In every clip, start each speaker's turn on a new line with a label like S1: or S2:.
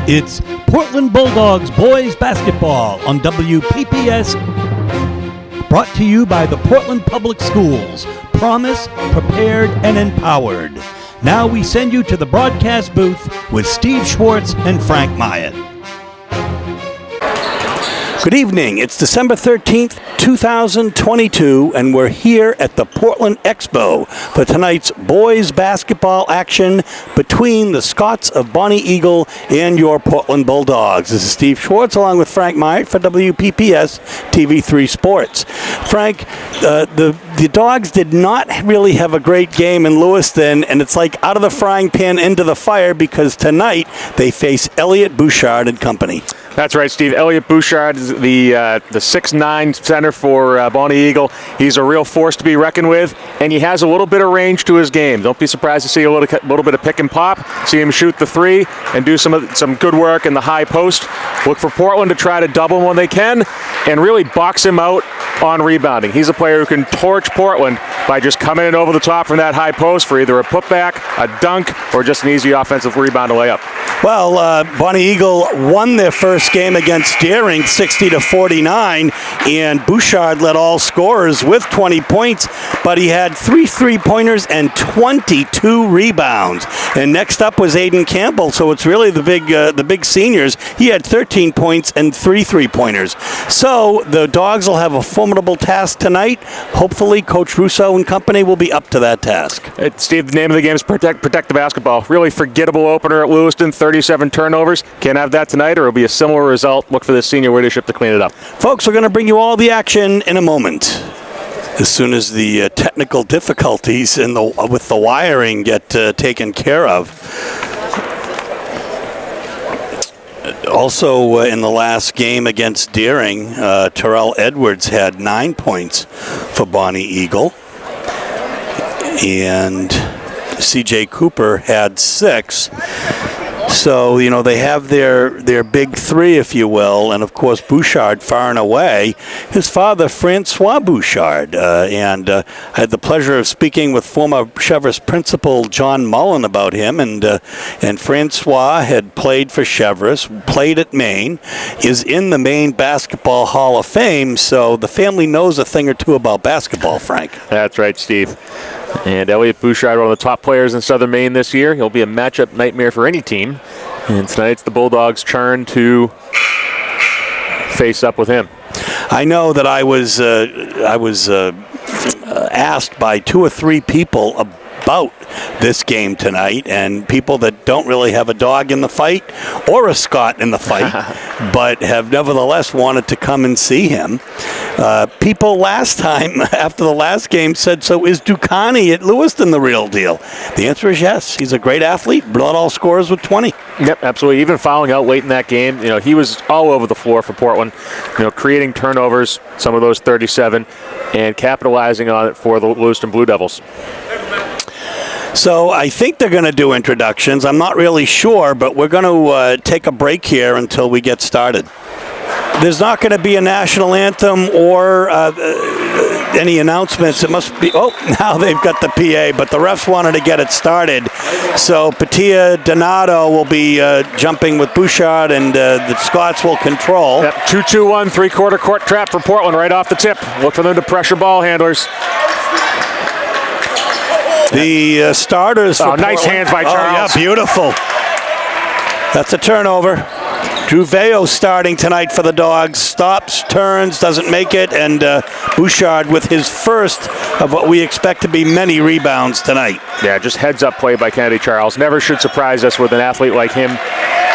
S1: It's Portland Bulldogs boys basketball on WPPS, brought to you by the Portland Public Schools. Promise, prepared, and empowered. Now we send you to the broadcast booth with Steve Schwartz and Frank Myatt. Good evening. It's December 13th, 2022, and we're here at the Portland Expo for tonight's boys basketball action between the Scots of Bonny Eagle and your Portland Bulldogs. This is Steve Schwartz along with Frank Myatt for WPPS TV3 Sports. Frank, the Dogs did not really have a great game in Lewiston, and it's like out of the frying pan into the fire because tonight they face Elliot Bouchard and company.
S2: That's right, Steve. Elliot Bouchard is the 6'9" center for Bonny Eagle. He's a real force to be reckoned with, and he has a little bit of range to his game. Don't be surprised to see a little bit of pick and pop, see him shoot the three, and do some good work in the high post. Look for Portland to try to double him when they can, and really box him out on rebounding. He's a player who can torch Portland by just coming in over the top from that high post for either a putback, a dunk, or just an easy offensive rebound to layup.
S1: Well, Bonny Eagle won their first game against Deering 60-49, and Bouchard led all scorers with 20 points, but he had 3 3-pointers and 22 rebounds. And next up was Aiden Campbell, so it's really the big seniors. He had 13 points and 3 3-pointers. So the Dogs will have a formidable task tonight. Hopefully, Coach Russo and company will be up to that task.
S2: Steve, the name of the game is Protect the Basketball. Really forgettable opener at Lewiston, 37 turnovers. Can't have that tonight, or it'll be a similar result. Look for the senior leadership to clean it up.
S1: Folks, we're going to bring you all the action in a moment. As soon as the technical difficulties with the wiring get taken care of. Also, in the last game against Deering, Terrell Edwards had 9 points for Bonny Eagle. And C.J. Cooper had 6. So, they have their big three, if you will, and of course Bouchard far and away. His father, Francois Bouchard, and I had the pleasure of speaking with former Cheverus principal John Mullen about him, and Francois had played for Cheverus, played at Maine, is in the Maine Basketball Hall of Fame, so the family knows a thing or two about basketball, Frank.
S2: That's right, Steve. And Elliot Bouchard, one of the top players in Southern Maine this year. He'll be a matchup nightmare for any team. And tonight's the Bulldogs' turn to face up with him.
S1: I know that I was asked by 2 or 3 people about this game tonight, and people that don't really have a dog in the fight or a Scot in the fight, but have nevertheless wanted to come and see him. People last time, after the last game, said, so is Ducani at Lewiston the real deal? The answer is yes. He's a great athlete, brought all scorers with 20.
S2: Yep, absolutely. Even fouling out late in that game, he was all over the floor for Portland, creating turnovers, some of those 37, and capitalizing on it for the Lewiston Blue Devils.
S1: So I think they're going to do introductions. I'm not really sure, but we're going to take a break here until we get started. There's not going to be a national anthem or any announcements. It must be, now they've got the PA, but the refs wanted to get it started. So Patia Donato will be jumping with Bouchard, and the Scots will control.
S2: Yep, 2-2-1, three-quarter court trap for Portland right off the tip. Look for them to pressure ball handlers.
S1: The starters for
S2: nice
S1: Portland.
S2: hands by Charles.
S1: Oh, yeah, beautiful. That's a turnover. Drew Veo starting tonight for the Dogs. Stops, turns, doesn't make it, and Bouchard with his first of what we expect to be many rebounds tonight.
S2: Yeah, just heads-up play by Kennedy Charles. Never should surprise us with an athlete like him.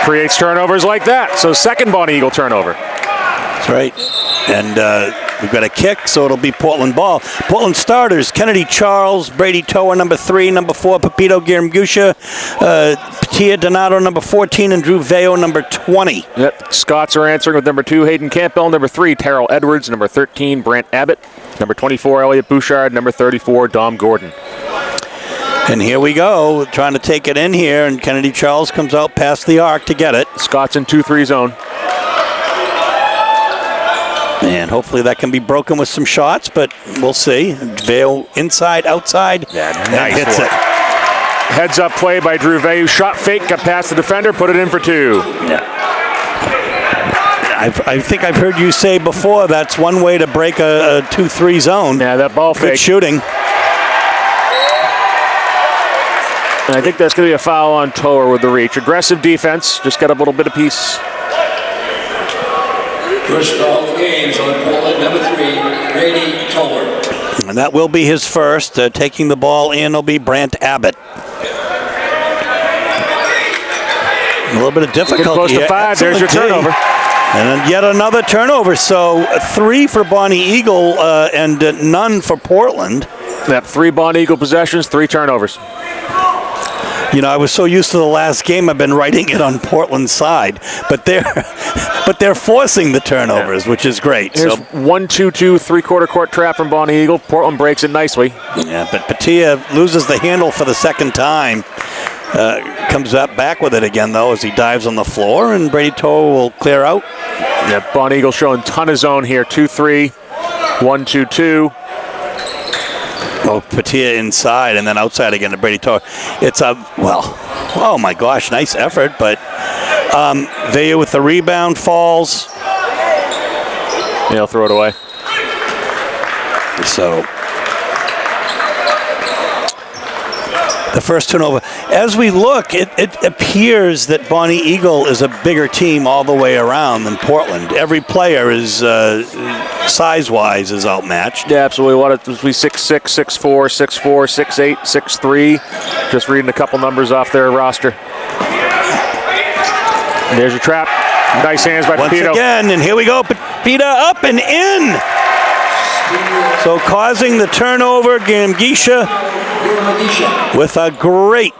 S2: Creates turnovers like that. So second Bonny Eagle turnover.
S1: That's right. And we've got a kick, so it'll be Portland ball. Portland starters, Kennedy Charles, Brady Toa, number 3, number 4, Pepito Giramgusha, Patia Donato, number 14, and Drew Veo, number 20.
S2: Yep. Scots are answering with number 2, Hayden Campbell, number 3, Terrell Edwards, number 13, Brant Abbott, number 24, Elliot Bouchard, number 34, Dom Gordon.
S1: And here we go, trying to take it in here, and Kennedy Charles comes out past the arc to get it.
S2: Scots in 2-3 zone.
S1: And hopefully that can be broken with some shots, but we'll see. Vale inside, outside,
S2: yeah,
S1: and hits it.
S2: Heads up play by Drew Veyu. Shot fake, got past the defender, put it in for 2.
S1: Yeah. I think I've heard you say before that's one way to break a 2-3 zone.
S2: Yeah, that ball fake.
S1: Good shooting.
S2: And I think that's going to be a foul on Tower with the reach. Aggressive defense, just got a little bit of piece.
S3: First foul of the games on Portland, number 3, Brady Tower.
S1: And that will be his first. Taking the ball in will be Brant Abbott. A little bit of difficulty.
S2: Close to 5. There's your turnover.
S1: And then yet another turnover. So 3 for Bonny Eagle and none for Portland.
S2: Yep, 3 Bonny Eagle possessions, 3 turnovers.
S1: You know, I was so used to the last game, I've been writing it on Portland's side. But they're forcing the turnovers, which is great.
S2: Here's 1-2-2 3-quarter court trap from Bonny Eagle. Portland breaks it nicely.
S1: Yeah, but Patia loses the handle for the second time. Comes back with it again, though, as he dives on the floor, and Brady Tower will clear out.
S2: Yeah, Bonny Eagle showing ton of zone here. 2-3, 1-2-2.
S1: Oh, Patia inside and then outside again to Brady Tower. It's oh my gosh, nice effort, but Veyu with the rebound falls.
S2: Yeah, he'll throw it away.
S1: So the first turnover. As we look, it appears that Bonny Eagle is a bigger team all the way around than Portland. Every player is size-wise is outmatched.
S2: Yeah, absolutely. What it was, 6'6", 6'4", 6'4", 6'8", 6'3". Just reading a couple numbers off their roster. And there's your trap. Nice hands by
S1: Once
S2: Pepito.
S1: Again, and here we go. Pepita up and in. So causing the turnover, Gamgisha with a great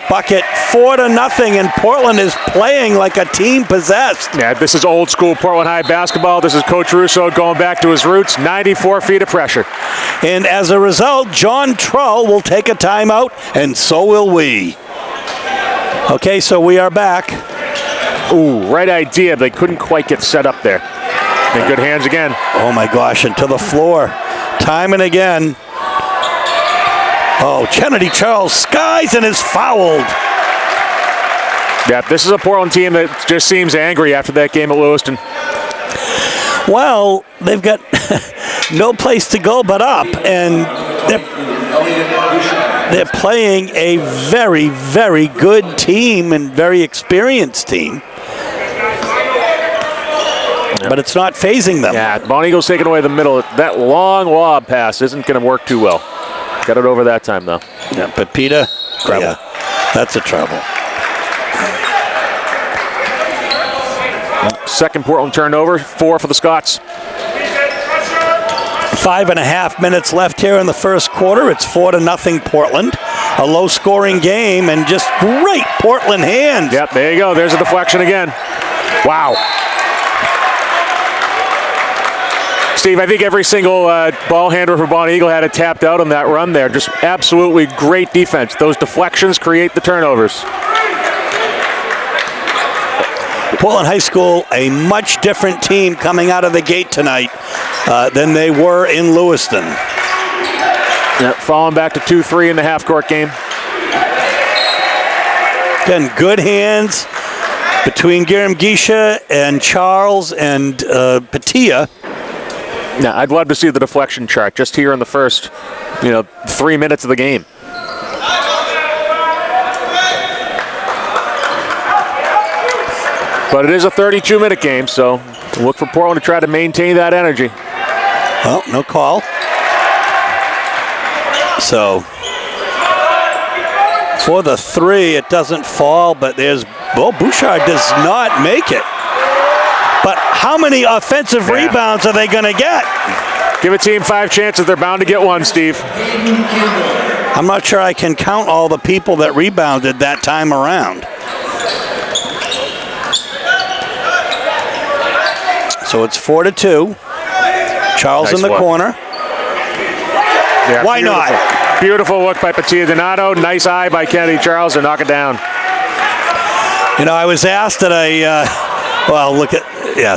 S1: bucket, 4-0, and Portland is playing like a team possessed.
S2: Yeah, this is old school Portland High basketball. This is Coach Russo going back to his roots, 94 feet of pressure.
S1: And as a result, John Trull will take a timeout, and so will we. Okay, so we are back.
S2: Ooh, right idea. They couldn't quite get set up there. And good hands again.
S1: Oh my gosh, and to the floor. Time and again. Oh, Kennedy Charles skies and is fouled.
S2: Yeah, this is a Portland team that just seems angry after that game at Lewiston.
S1: Well, they've got no place to go but up, and they're playing a very, very good team and very experienced team. But it's not phasing them.
S2: Yeah, Bonny Eagle's taking away the middle. That long lob pass isn't going to work too well. Got it over that time, though.
S1: Yeah, but Peta, yeah, that's a trouble.
S2: Second Portland turnover, 4 for the Scots.
S1: 5.5 minutes left here in the first quarter. It's 4-0 Portland. A low-scoring game and just great Portland hands.
S2: Yep, there you go. There's a deflection again. Wow. Steve, I think every single ball handler for Bonny Eagle had it tapped out on that run there. Just absolutely great defense. Those deflections create the turnovers.
S1: Portland High School, a much different team coming out of the gate tonight than they were in Lewiston.
S2: Yep, falling back to 2-3 in the half-court game.
S1: Again, good hands between Gamgisha and Charles and Patia.
S2: Now, I'd love to see the deflection chart just here in the first, 3 minutes of the game. But it is a 32-minute game, so look for Portland to try to maintain that energy.
S1: Well, no call. So, for the 3, it doesn't fall, but Bouchard does not make it. But how many offensive rebounds are they going to get?
S2: Give a team 5 chances. They're bound to get one, Steve.
S1: I'm not sure I can count all the people that rebounded that time around. So it's 4-2. Charles
S2: Nice
S1: in the
S2: look.
S1: corner.
S2: Yeah,
S1: Why
S2: beautiful.
S1: not?
S2: Beautiful look by Patia Donato. Nice eye by Kennedy Charles to knock it down.
S1: I was asked that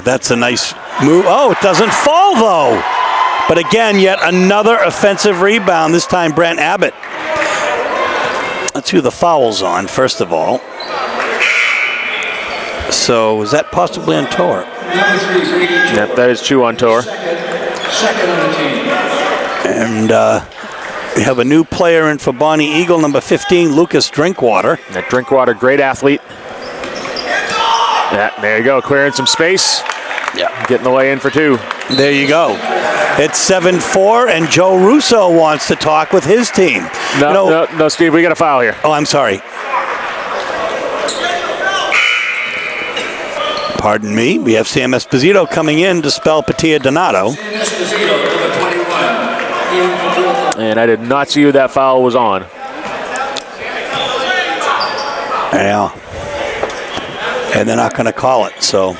S1: that's a nice move. Oh, it doesn't fall, though. But again, yet another offensive rebound, this time Brant Abbott. let's see who the foul's on, first of all. So, is that possibly on Tor?
S3: Number 3, Brady Joe.
S2: Yep, that is 2 on Tor.
S3: Second on the team.
S1: And we have a new player in for Bonny Eagle, number 15, Lucas Drinkwater.
S2: That Drinkwater, great athlete. Yeah, there you go, clearing some space.
S1: Yeah.
S2: Getting the way in for 2.
S1: There you go. It's 7-4, and Joe Russo wants to talk with his team.
S2: No, Steve, we got a foul here.
S1: Oh, I'm sorry. Pardon me. We have Sam Esposito coming in to spell Patia Donato.
S3: Sam Esposito, number 21.
S2: And I did not see who that foul was on.
S1: Yeah. And they're not going to call it, so.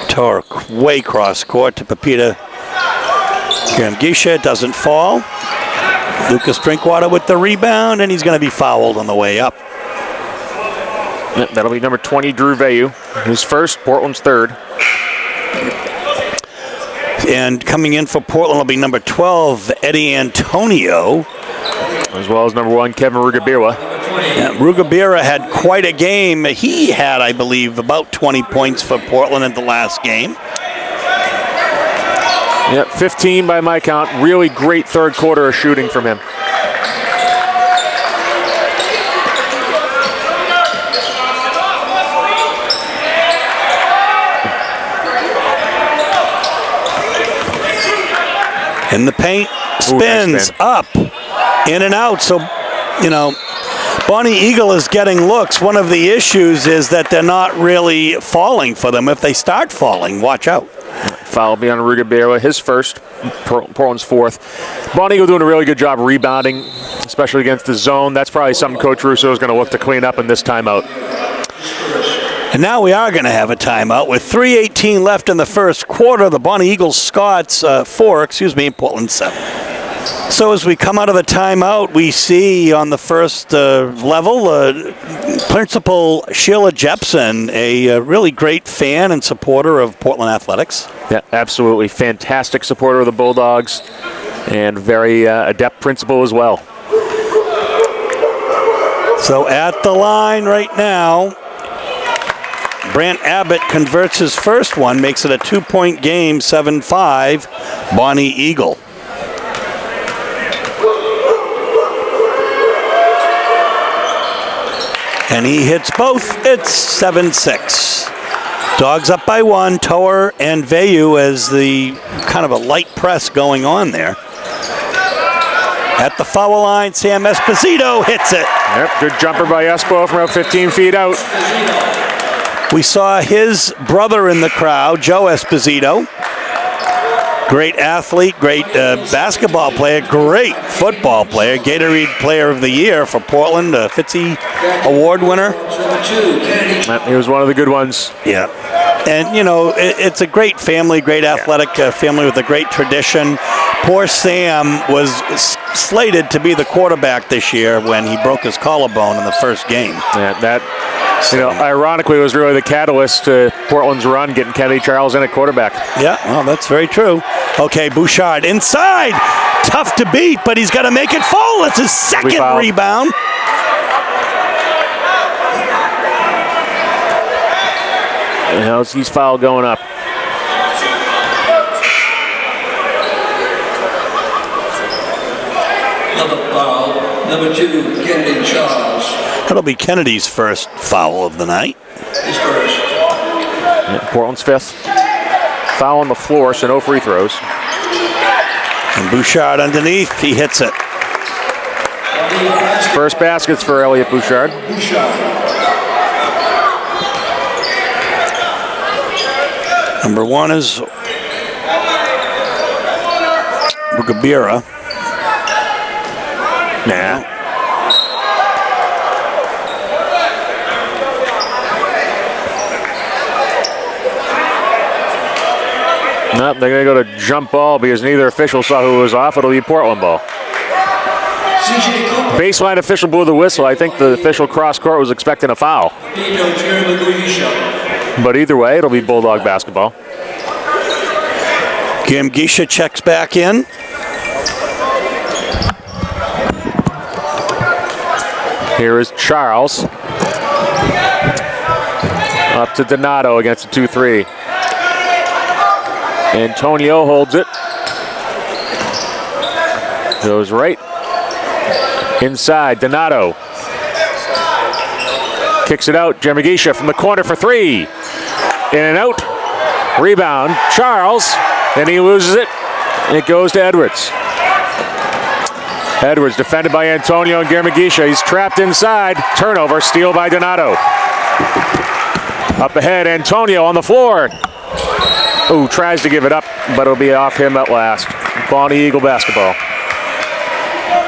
S1: Tor way cross court to Pepita Gamgisha. Doesn't fall. Lucas Drinkwater with the rebound, and he's going to be fouled on the way up.
S2: Yep, that'll be number 20, Drew Vayu. His first, Portland's third.
S1: And coming in for Portland will be number 12, Eddie Antonio.
S2: As well as number 1, Kevin Rugabira.
S1: Yeah, Rugabira had quite a game. He had, I believe, about 20 points for Portland in the last game.
S2: Yep, 15 by my count. Really great third quarter of shooting from him.
S1: In the paint, spins up, in and out. So, Bonny Eagle is getting looks. One of the issues is that they're not really falling for them. If they start falling, watch out.
S2: Foul will be on Rugabira, his first, Portland's fourth. Bonny Eagle doing a really good job rebounding, especially against the zone. That's probably something Coach Russo is going to look to clean up in this timeout.
S1: And now we are going to have a timeout with 3:18 left in the first quarter. The Bonny Eagles Scots 4, Portland 7. So as we come out of the timeout, we see on the first level Principal Sheila Jepson, a really great fan and supporter of Portland athletics.
S2: Yeah, absolutely. Fantastic supporter of the Bulldogs and very adept principal as well.
S1: So at the line right now, Brant Abbott converts his first one, makes it a 2-point game, 7-5, Bonny Eagle. And he hits both. It's 7-6. Dogs up by 1. Toer and Vayu as the kind of a light press going on there. At the foul line, Sam Esposito hits it.
S2: Yep, good jumper by Espo from about 15 feet out.
S1: We saw his brother in the crowd, Joe Esposito. Great athlete, great basketball player, great football player, Gatorade Player of the Year for Portland, a Fitzy Award winner.
S2: He was one of the good ones.
S1: Yeah. And, it's a great family, great athletic family with a great tradition. Poor Sam was slated to be the quarterback this year when he broke his collarbone in the first game.
S2: Yeah, that, ironically, was really the catalyst to Portland's run, getting Kennedy Charles in at quarterback.
S1: Yeah, well, that's very true. Okay, Bouchard inside. Tough to beat, but he's got to make it fall. That's his second rebound.
S2: He's foul going up.
S3: Number 2, Kennedy Charles.
S1: That'll be Kennedy's first foul of the night.
S3: His first.
S2: Yeah, Portland's fifth. Foul on the floor, so no free throws.
S1: And Bouchard underneath, he hits it.
S2: First baskets for Elliot Bouchard.
S1: Number 1 is Rugabira.
S2: Nah. Nope, they're going to go to jump ball because neither official saw who was off. It'll be Portland ball. Baseline official blew the whistle. I think the official cross court was expecting a foul. But either way, it'll be Bulldog basketball.
S1: Gamgisha checks back in.
S2: Here is Charles. Up to Donato against a 2-3. Antonio holds it. Goes right. Inside, Donato. Kicks it out, Jeremigisha from the corner for 3. In and out. Rebound, Charles. And he loses it. It goes to Edwards. Edwards defended by Antonio and Jeremigisha. He's trapped inside. Turnover, steal by Donato. Up ahead, Antonio on the floor. Ooh, tries to give it up, but it'll be off him at last. Bonny Eagle basketball.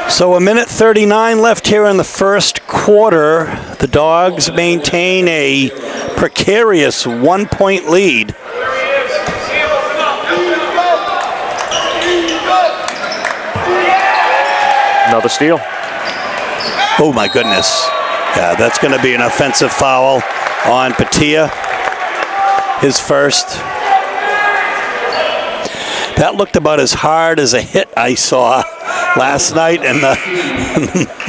S1: So a minute 39 left here in the first quarter. The Dogs maintain a precarious 1-point lead.
S2: Another steal.
S1: Oh my goodness. Yeah, that's going to be an offensive foul on Patia. His first. That looked about as hard as a hit I saw last night in the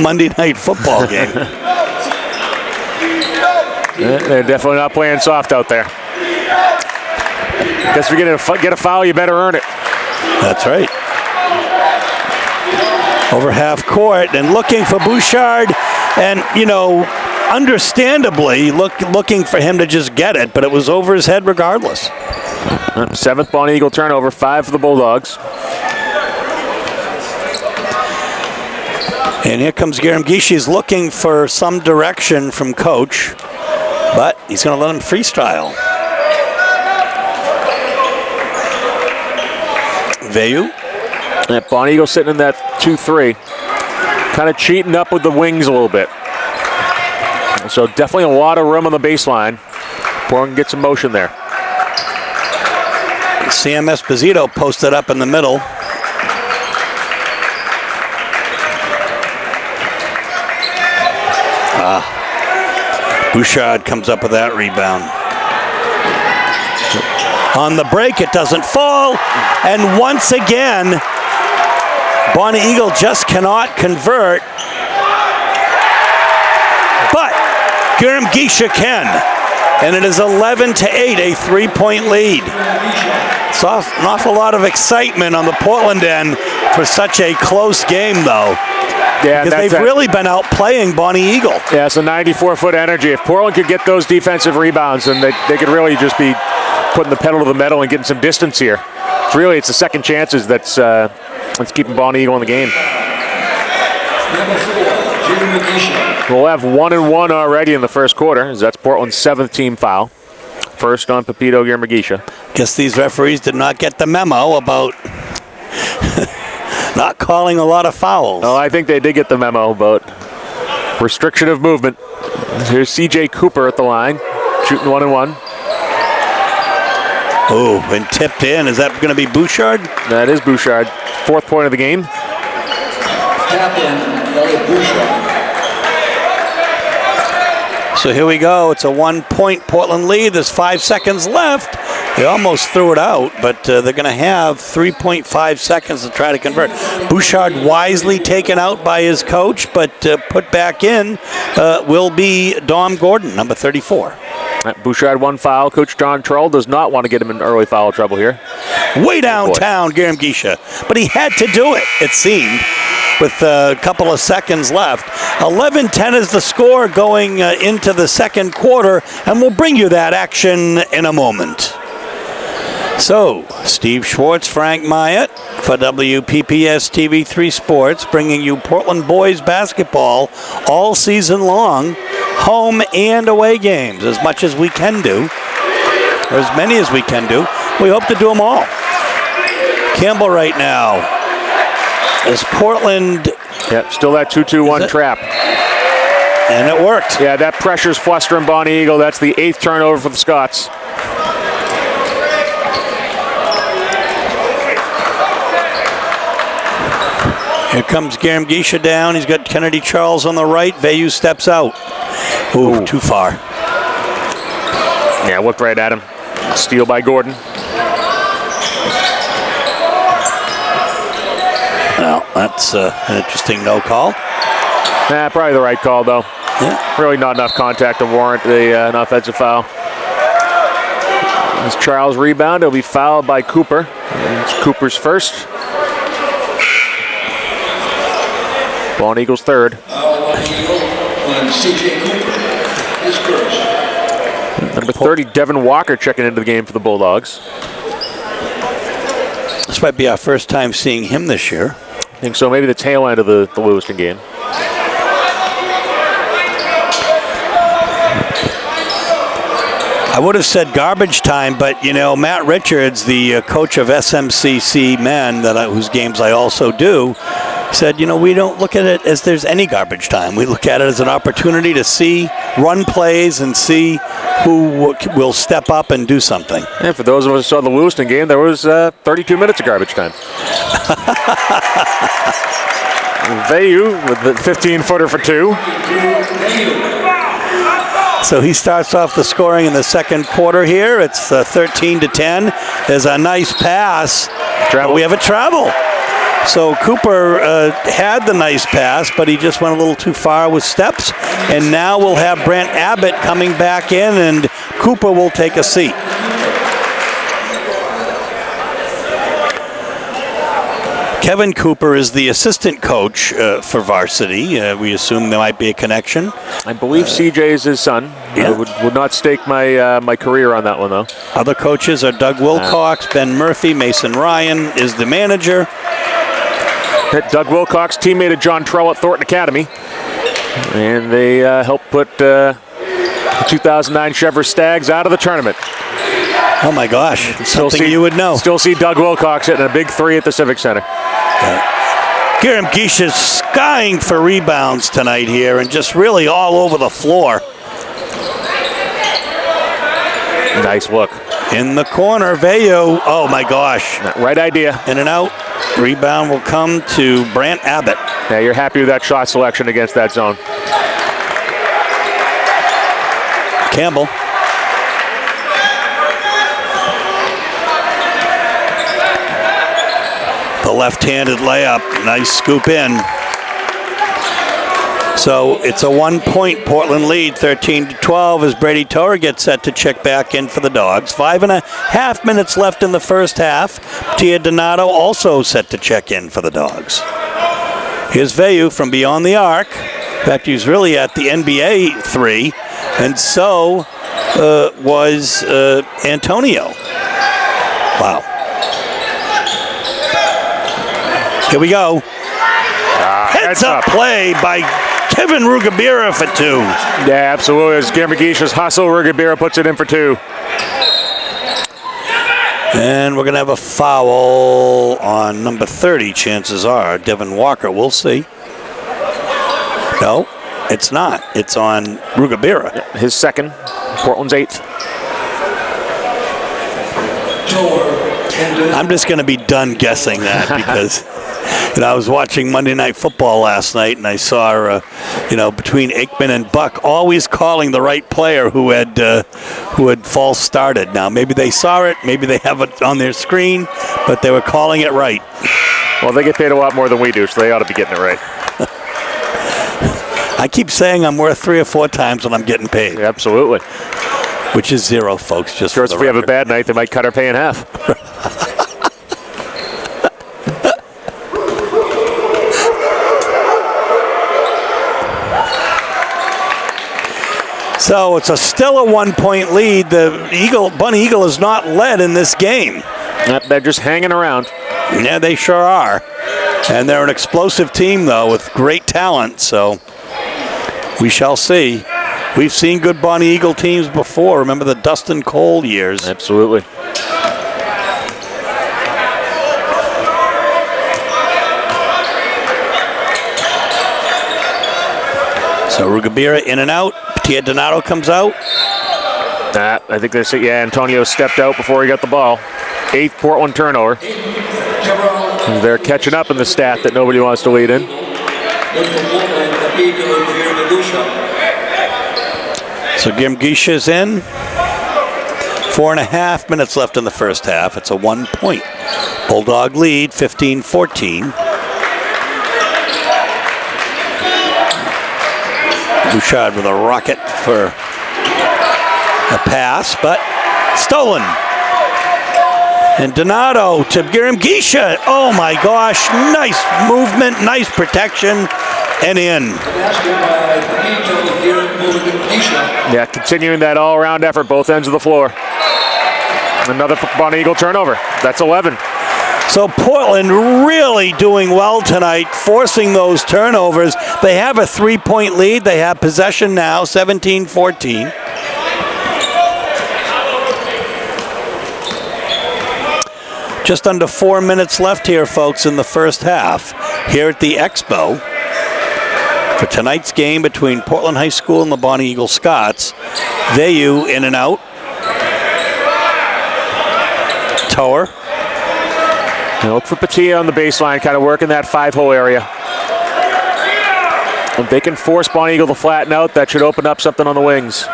S1: Monday Night Football game.
S2: They're definitely not playing soft out there. Guess if you're going to get a foul, you better earn it.
S1: That's right. Over half court and looking for Bouchard, and understandably looking for him to just get it, but it was over his head regardless.
S2: 7th Bonny Eagle turnover, 5 for the Bulldogs.
S1: And here comes Jeremigisha. He's looking for some direction from coach, but he's going to let him freestyle. Vayu.
S2: And Bonny Eagle sitting in that 2-3. Kind of cheating up with the wings a little bit. So definitely a lot of room on the baseline. Portland gets some motion there.
S1: Sam Esposito posted up in the middle. Bouchard comes up with that rebound. On the break, it doesn't fall. And once again, Bonny Eagle just cannot convert. But Jeremigisha can. And it is 11-8, a 3-point lead. It's an awful lot of excitement on the Portland end for such a close game, though.
S2: Yeah,
S1: because they've really been out playing Bonny Eagle.
S2: Yeah, it's a 94-foot energy. If Portland could get those defensive rebounds, then they could really just be putting the pedal to the metal and getting some distance here. It's the second chances that's keeping Bonny Eagle in the game. We'll have 1-1 already in the first quarter, as that's Portland's 7th team foul. First on Pepito Jeremigisha.
S1: Guess these referees did not get the memo about not calling a lot of fouls.
S2: Oh, I think they did get the memo about restriction of movement. Here's C.J. Cooper at the line, shooting 1-1.
S1: Oh, and tipped in. Is that going to be Bouchard?
S2: That is Bouchard. 4th point of the game.
S3: Captain, Elliot Bouchard.
S1: So here we go. It's a 1-point Portland lead. There's 5 seconds left. They almost threw it out, but they're going to have 3.5 seconds to try to convert. Bouchard wisely taken out by his coach, but put back in will be Dom Gordon, number 34.
S2: Bouchard 1 foul. Coach John Troll does not want to get him in early foul trouble here.
S1: Way downtown, Jeremigisha. But he had to do it, it seemed, with a couple of seconds left. 11-10 is the score going into the second quarter, and we'll bring you that action in a moment. So, Steve Schwartz, Frank Myatt for WPPS TV3 Sports, bringing you Portland boys basketball all season long, home and away games, as much as we can do, or as many as we can do. We hope to do them all. Campbell right now is Portland.
S2: Yep, still that 2-2-1 trap.
S1: And it worked.
S2: Yeah, that pressure's flustering Bonny Eagle. That's the 8th turnover for the Scots.
S1: Here comes Jeremigisha down. He's got Kennedy Charles on the right. Vayu steps out. Ooh, too far.
S2: Yeah, looked right at him. Steal by Gordon.
S1: Well, that's an interesting no call.
S2: Probably the right call, though.
S1: Yeah.
S2: Really not enough contact to warrant an offensive foul. As Charles rebound, he'll be fouled by Cooper. It's Cooper's first. Bonny Eagles third.
S3: And C.J. Cooper is first.
S2: Number 30, Devin Walker checking into the game for the Bulldogs.
S1: This might be our first time seeing him this year.
S2: I think so. Maybe the tail end of the Lewiston game.
S1: I would have said garbage time, but you know, Matt Richards, the coach of SMCC men, whose games I also do, said, you know, we don't look at it as there's any garbage time. We look at it as an opportunity to run plays and see who will step up and do something.
S2: And for those of us who saw the Lewiston game, there was 32 minutes of garbage time. Vayu with the 15-footer for two.
S1: So he starts off the scoring in the second quarter here. It's 13-10. There's a nice pass.
S2: Travel.
S1: We have a travel. So Cooper had the nice pass, but he just went a little too far with steps. And now we'll have Brent Abbott coming back in, and Cooper will take a seat. Kevin Cooper is the assistant coach for Varsity. We assume there might be a connection.
S2: I believe CJ is his son.
S1: Yeah.
S2: I would not stake my career on that one, though.
S1: Other coaches are Doug Wilcox, Ben Murphy, Mason Ryan is the manager.
S2: Doug Wilcox, teammate of John Trell at Thornton Academy. And they helped put the 2009 Chevrolet Stags out of the tournament.
S1: Oh my gosh, something you would know.
S2: Still see Doug Wilcox hitting a big three at the Civic Center.
S1: Kiram Gisha's skying for rebounds tonight here and just really all over the floor.
S2: Nice look.
S1: In the corner, Vayu. Oh my gosh.
S2: Right idea.
S1: In and out. Rebound will come to Brant Abbott.
S2: Yeah, you're happy with that shot selection against that zone.
S1: Campbell. The left-handed layup. Nice scoop in. So it's a 1-point Portland lead, 13-12, as Brady Torre gets set to check back in for the Dogs. 5.5 minutes left in the first half. Tia Donato also set to check in for the Dogs. Here's Vayu from beyond the arc. In fact, he's really at the NBA three, and so was Antonio. Wow. Here we go. Heads up play by Kevin Rugabira for two.
S2: Yeah, absolutely. As Gambagisha's hustle, Rugabira puts it in for two.
S1: And we're going to have a foul on number 30, chances are. Devin Walker, we'll see. No, it's not. It's on Rugabira.
S2: His second, Portland's eighth.
S1: I'm just going to be done guessing that because... You know, I was watching Monday Night Football last night, and I saw, between Aikman and Buck, always calling the right player who had false started. Now, maybe they saw it, maybe they have it on their screen, but they were calling it right.
S2: Well, they get paid a lot more than we do, so they ought to be getting it right.
S1: I keep saying I'm worth 3 or 4 times when I'm getting paid.
S2: Yeah, absolutely.
S1: Which is 0, folks. Just
S2: of course, if we have a bad night, they might cut our pay in half.
S1: So it's still a 1-point lead. The Bonny Eagle is not led in this game.
S2: They're just hanging around.
S1: Yeah, they sure are. And they're an explosive team, though, with great talent. So we shall see. We've seen good Bonny Eagle teams before. Remember the Dustin Cole years.
S2: Absolutely.
S1: So Rugabira in and out. Tia Donato comes out.
S2: I think Antonio stepped out before he got the ball. 8th Portland turnover. They're catching up in the stat that nobody wants to lead in.
S1: So Gamgisha's in. 4.5 minutes left in the first half. It's a 1-point Bulldog lead, 15-14. Bouchard with a rocket for a pass, but stolen. And Donato to Gisha. Oh my gosh, nice movement, nice protection, and in.
S2: Yeah, continuing that all-around effort, both ends of the floor. Another Bonny Eagle turnover. That's 11.
S1: So Portland really doing well tonight, forcing those turnovers. They have a 3-point lead. They have possession now, 17-14. Just under 4 minutes left here, folks, in the first half, here at the Expo for tonight's game between Portland High School and the Bonny Eagle Scots. Vayu in and out. Tower.
S2: Now look for Patia on the baseline, kind of working that 5-hole area. If they can force Bonny Eagle to flatten out, that should open up something on the wings.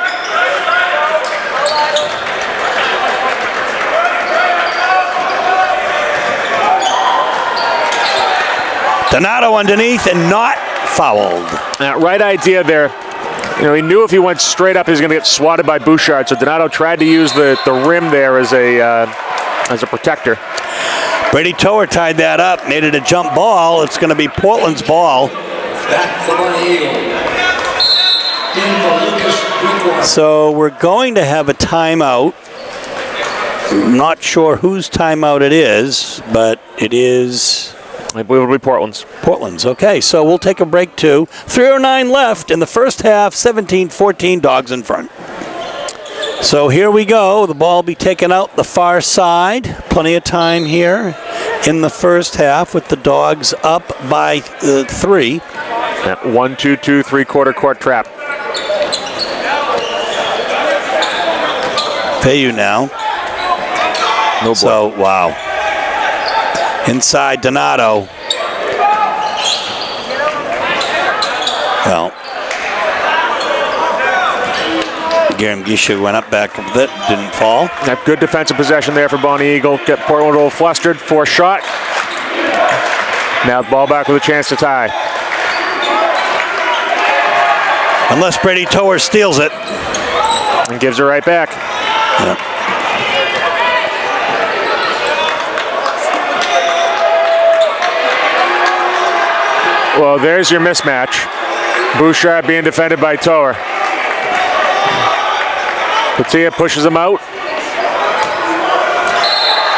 S1: Donato underneath and not fouled.
S2: That right idea there. You know, he knew if he went straight up, he was going to get swatted by Bouchard. So Donato tried to use the rim there as a protector.
S1: Brady Tower tied that up, made it a jump ball. It's going to be Portland's ball. So we're going to have a timeout. Not sure whose timeout it is, but it is...
S2: I believe it'll be Portland's.
S1: Portland's, okay. So we'll take a break too. 3:09 left in the first half, 17-14, Dogs in front. So here we go. The ball will be taken out the far side. Plenty of time here in the first half with the Dogs up by 3.
S2: Yeah, 1-2-2, 3-quarter court trap.
S1: Vayu now.
S2: No boy.
S1: So, wow. Inside Donato. Well, Gisha went up back with it, didn't fall.
S2: That good defensive possession there for Bonny Eagle. Get Portland a little flustered for a shot. Now the ball back with a chance to tie.
S1: Unless Brady Tower steals it.
S2: And gives it right back.
S1: Yep.
S2: Well, there's your mismatch. Bouchard being defended by Tower. Patia pushes him out.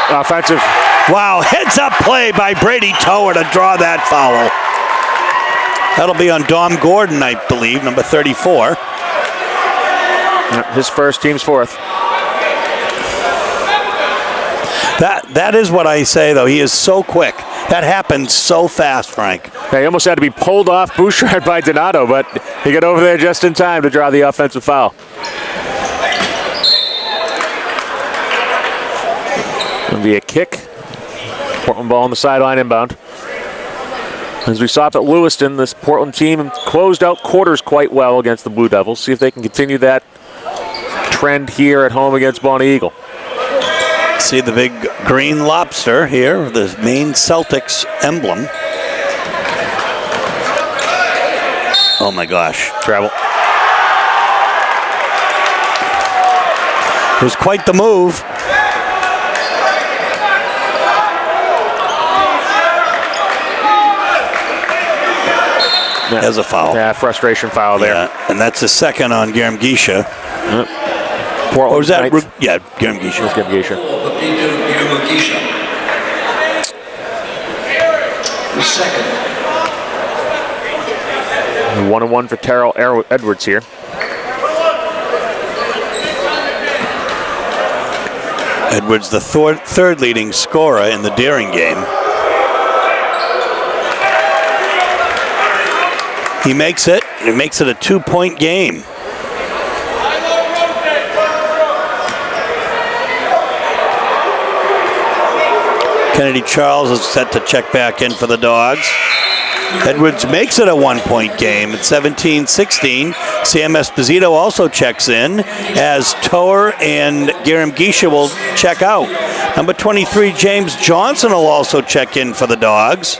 S2: Offensive.
S1: Wow, heads-up play by Brady Tower to draw that foul. That'll be on Dom Gordon, I believe, number 34.
S2: His first, team's fourth.
S1: That is what I say, though. He is so quick. That happened so fast, Frank.
S2: Yeah, he almost had to be pulled off Bouchard by Donato, but he got over there just in time to draw the offensive foul. It'll be a kick. Portland ball on the sideline inbound. As we saw up at Lewiston, this Portland team closed out quarters quite well against the Blue Devils. See if they can continue that trend here at home against Bonny Eagle.
S1: See the big green lobster here, the Maine Celtics emblem. Oh my gosh.
S2: Travel.
S1: It was quite the move.
S2: Yeah.
S1: As a foul.
S2: Yeah, frustration foul there.
S1: Yeah, and that's the second on Gisha.
S2: Portland,
S1: or was that? Yeah, Gisha.
S2: Gisha.
S3: The second.
S2: 1-1 for Terrell Edwards here.
S1: Edwards, the third leading scorer in the Deering game. He makes it. It makes it a 2-point game. Kennedy Charles is set to check back in for the Dogs. Edwards makes it a 1-point game at 17-16. Sam Esposito also checks in as Tower and Gisha will check out. Number 23, James Johnson will also check in for the Dogs.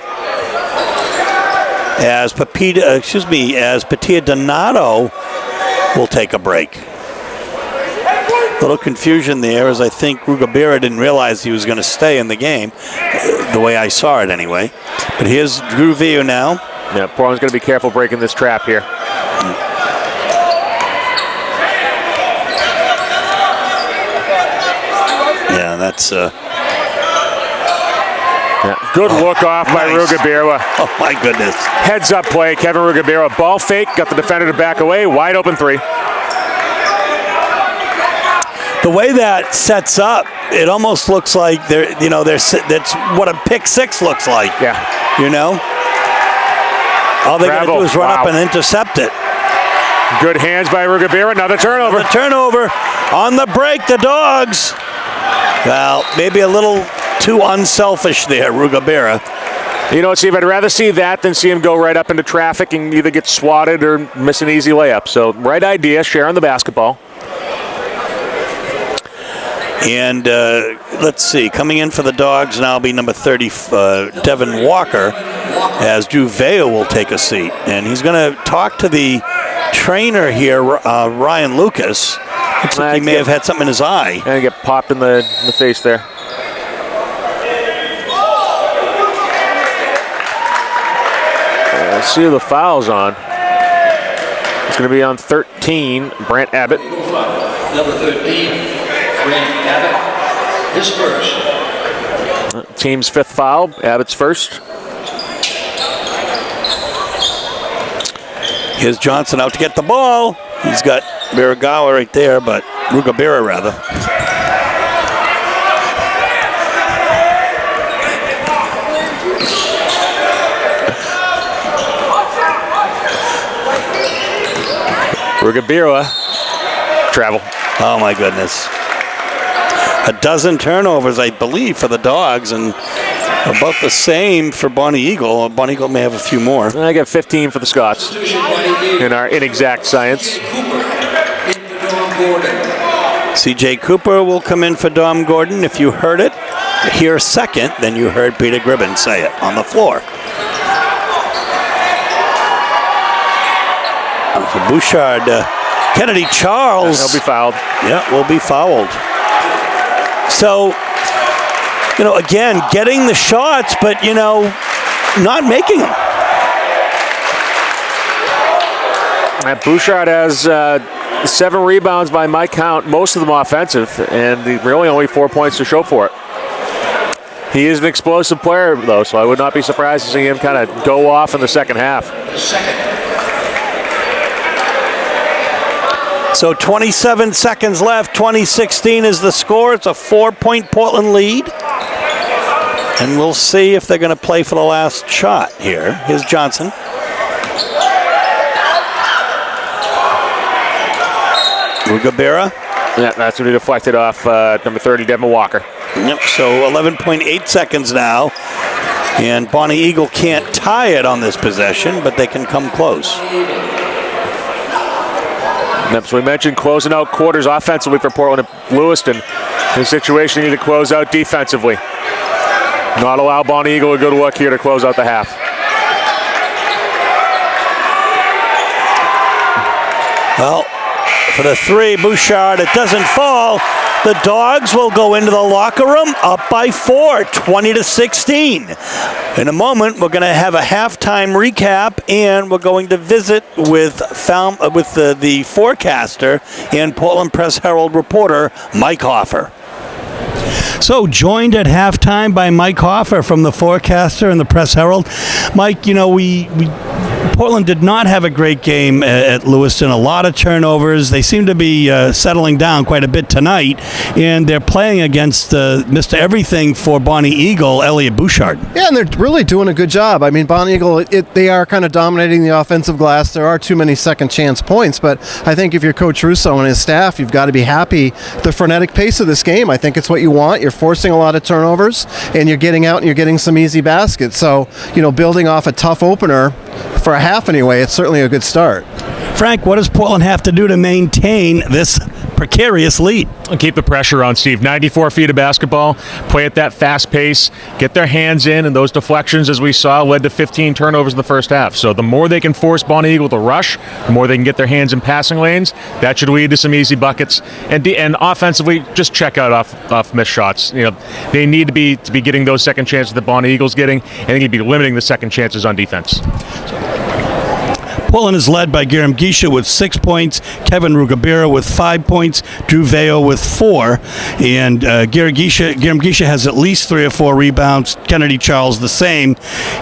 S1: as Patia Donato will take a break. Little confusion there, as I think Rugabira didn't realize he was going to stay in the game, the way I saw it anyway. But here's Drew Vio now.
S2: Yeah, Portland's going to be careful breaking this trap here.
S1: Yeah, that's...
S2: Good look off by
S1: nice.
S2: Rugabira.
S1: Oh, my goodness.
S2: Heads up play, Kevin Rugabira. Ball fake, got the defender to back away. Wide open three.
S1: The way that sets up, it almost looks like that's what a pick six looks like.
S2: Yeah.
S1: You know? All they got to do is run up and intercept it.
S2: Good hands by Rugabira. Another turnover.
S1: The turnover on the break, the Dogs. Well, maybe a little too unselfish there, Rugabira.
S2: You know, Steve, I'd rather see that than see him go right up into traffic and either get swatted or miss an easy layup. So, right idea, sharing the basketball.
S1: And let's see, coming in for the Dogs now will be number 30, Devin Walker, as Drew Veo will take a seat. And he's going to talk to the trainer here, Ryan Lucas. Looks like he may have had something in his eye.
S2: And get popped in the face there. Let's see who the foul's on. It's going to be on 13, Brant Abbott.
S3: Number 13, Brant Abbott, his first.
S2: Team's fifth foul, Abbott's first.
S1: Here's Johnson out to get the ball. He's got Biragawa right there, but Rugabira rather.
S2: Rugabira, travel.
S1: Oh my goodness. A dozen turnovers, I believe, for the Dogs, and about the same for Bonny Eagle. Bonny Eagle may have a few more.
S2: I got 15 for the Scots in our inexact science.
S1: C.J. Cooper will come in for Dom Gordon. If you heard it here second, then you heard Peter Gribben say it on the floor. So Bouchard, Kennedy Charles.
S2: He'll be fouled.
S1: Yeah, will be fouled. So, again, getting the shots, but, not making them.
S2: Bouchard has 7 rebounds by my count, most of them offensive, and really only 4 points to show for it. He is an explosive player, though, so I would not be surprised to see him kind of go off in the second half.
S1: So 27 seconds left, 2016 is the score. It's a 4-point Portland lead. And we'll see if they're going to play for the last shot here. Here's Johnson. Rugabira.
S2: Yeah, that's when he deflected off number 30, Devin Walker.
S1: Yep, so 11.8 seconds now. And Bonny Eagle can't tie it on this possession, but they can come close.
S2: So we mentioned closing out quarters offensively for Portland and Lewiston. In a situation, you need to close out defensively. Not allow Bonny Eagle a good look here to close out the half.
S1: Well, for the three, Bouchard, it doesn't fall. The Dogs will go into the locker room up by 4, 20-16. In a moment, we're going to have a halftime recap, and we're going to visit with the forecaster and Portland Press-Herald reporter, Mike Hoffer. So, joined at halftime by Mike Hoffer from the forecaster and the Press-Herald. Mike, Portland did not have a great game at Lewiston. A lot of turnovers. They seem to be settling down quite a bit tonight, and they're playing against Mr. Everything for Bonny Eagle, Elliot Bouchard.
S4: Yeah, and they're really doing a good job. I mean, Bonny Eagle, they are kind of dominating the offensive glass. There are too many second chance points, but I think if you're Coach Russo and his staff, you've got to be happy. The frenetic pace of this game, I think it's what you want. You're forcing a lot of turnovers, and you're getting out and you're getting some easy baskets. So, building off a tough opener, for a half anyway, it's certainly a good start.
S1: Frank, what does Portland have to do to maintain this precarious lead.
S2: And keep the pressure on, Steve. 94 feet of basketball, play at that fast pace, get their hands in, and those deflections, as we saw, led to 15 turnovers in the first half. So the more they can force Bonny Eagle to rush, the more they can get their hands in passing lanes. That should lead to some easy buckets. And offensively, just check out off missed shots. They need to be getting those second chances that Bonny Eagle's getting, and they need to be limiting the second chances on defense.
S1: Portland is led by Guillaume Guicha with 6 points, Kevin Rugabira with 5 points, Drew Veo with 4, and Guillaume Guicha has at least 3 or 4 rebounds, Kennedy Charles the same,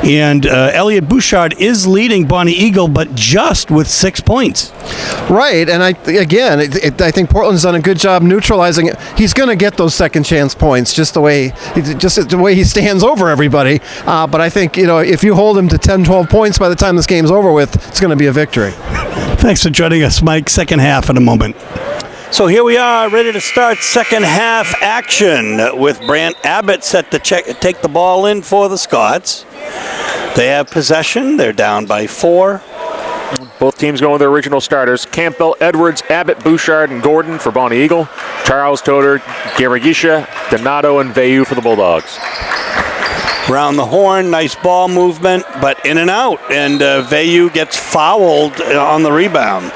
S1: and Elliot Bouchard is leading Bonny Eagle, but just with 6 points.
S4: Right, and I think Portland's done a good job neutralizing it. He's going to get those second chance points just the way he stands over everybody, but I think if you hold him to 10, 12 points by the time this game's over with, it's going to be a victory.
S1: Thanks for joining us, Mike. Second half in a moment. So here we are, ready to start second half action with Brant Abbott set to take the ball in for the Scots. They have possession. They're down by 4.
S2: Both teams going with their original starters. Campbell, Edwards, Abbott, Bouchard, and Gordon for Bonny Eagle. Charles, Toder, Garagisha, Donato, and Veyu for the Bulldogs.
S1: Round the horn, nice ball movement, but in and out, and Veyu gets fouled on the rebound.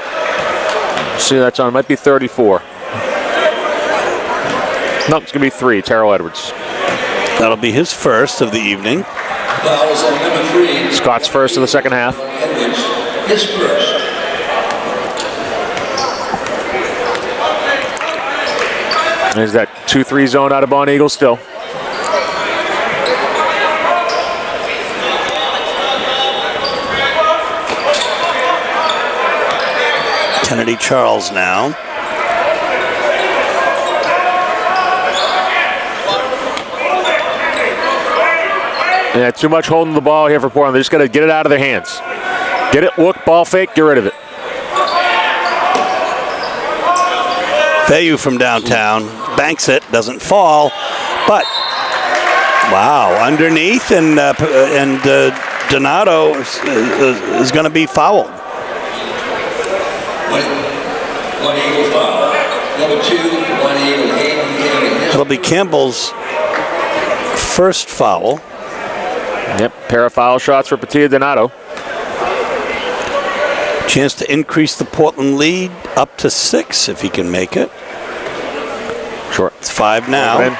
S2: See, that's on. It might be 34. Nope, it's going to be 3. Terrell Edwards.
S1: That'll be his first of the evening.
S3: Fouls on number 3.
S2: Scott's first of the second half.
S3: Edwards, his first.
S2: There's that 2-3 zone out of Bonny Eagle still.
S1: Kennedy Charles now.
S2: Yeah, too much holding the ball here for Portland. They just got to get it out of their hands. Get it, look, ball fake, get rid of it.
S1: Veyu from downtown banks it, doesn't fall, but wow, underneath, and Donato is going to be fouled.
S3: One Eagle foul. Number 2, One Eagle, Hayden King.
S1: It'll be Campbell's first foul.
S2: Yep, pair of foul shots for Petilla Donato.
S1: Chance to increase the Portland lead up to 6 if he can make it.
S2: Short.
S1: It's 5 now.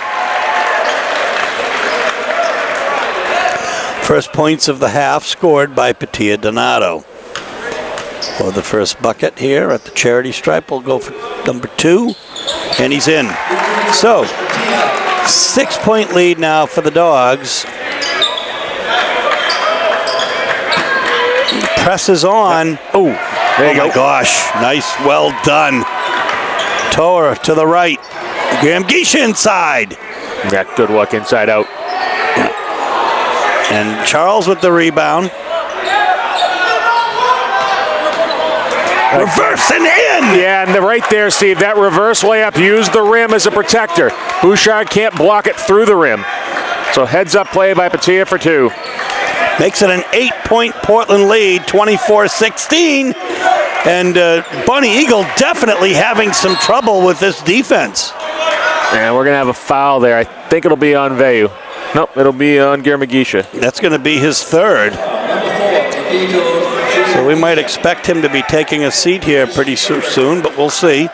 S1: First points of the half scored by Petilla Donato. For the first bucket here at the charity stripe, we'll go for number 2, and he's in. So, 6-point lead now for the Dogs. Presses on.
S2: Oh, there you go.
S1: Oh my gosh, nice, well done. Toer to the right. Graham Guicha inside.
S2: Yeah, good luck inside out.
S1: And Charles with the rebound. Reverse and in!
S2: Yeah, and right there, Steve, that reverse layup used the rim as a protector. Bouchard can't block it through the rim. So heads up play by Petilla for 2.
S1: Makes it an 8-point Portland lead, 24-16. And Bonny Eagle definitely having some trouble with this defense.
S2: And we're going to have a foul there. I think it'll be on Veyu. Nope, it'll be on Guillermo Guicha.
S1: That's going to be his 3rd. So we might expect him to be taking a seat here pretty soon, but we'll see.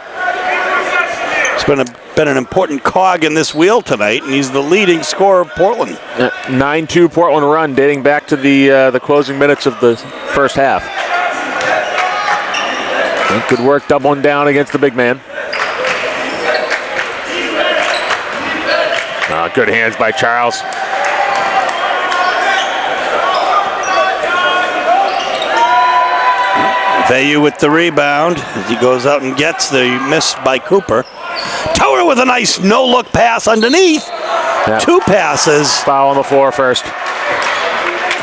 S1: It's been an important cog in this wheel tonight, and he's the leading scorer of Portland.
S2: 9-2 Portland run dating back to the closing minutes of the first half. And good work doubling down against the big man. Good hands by Charles.
S1: Veyu with the rebound as he goes out and gets the miss by Cooper. Tower with a nice no-look pass underneath. Yep. 2 passes.
S2: Foul on the floor first.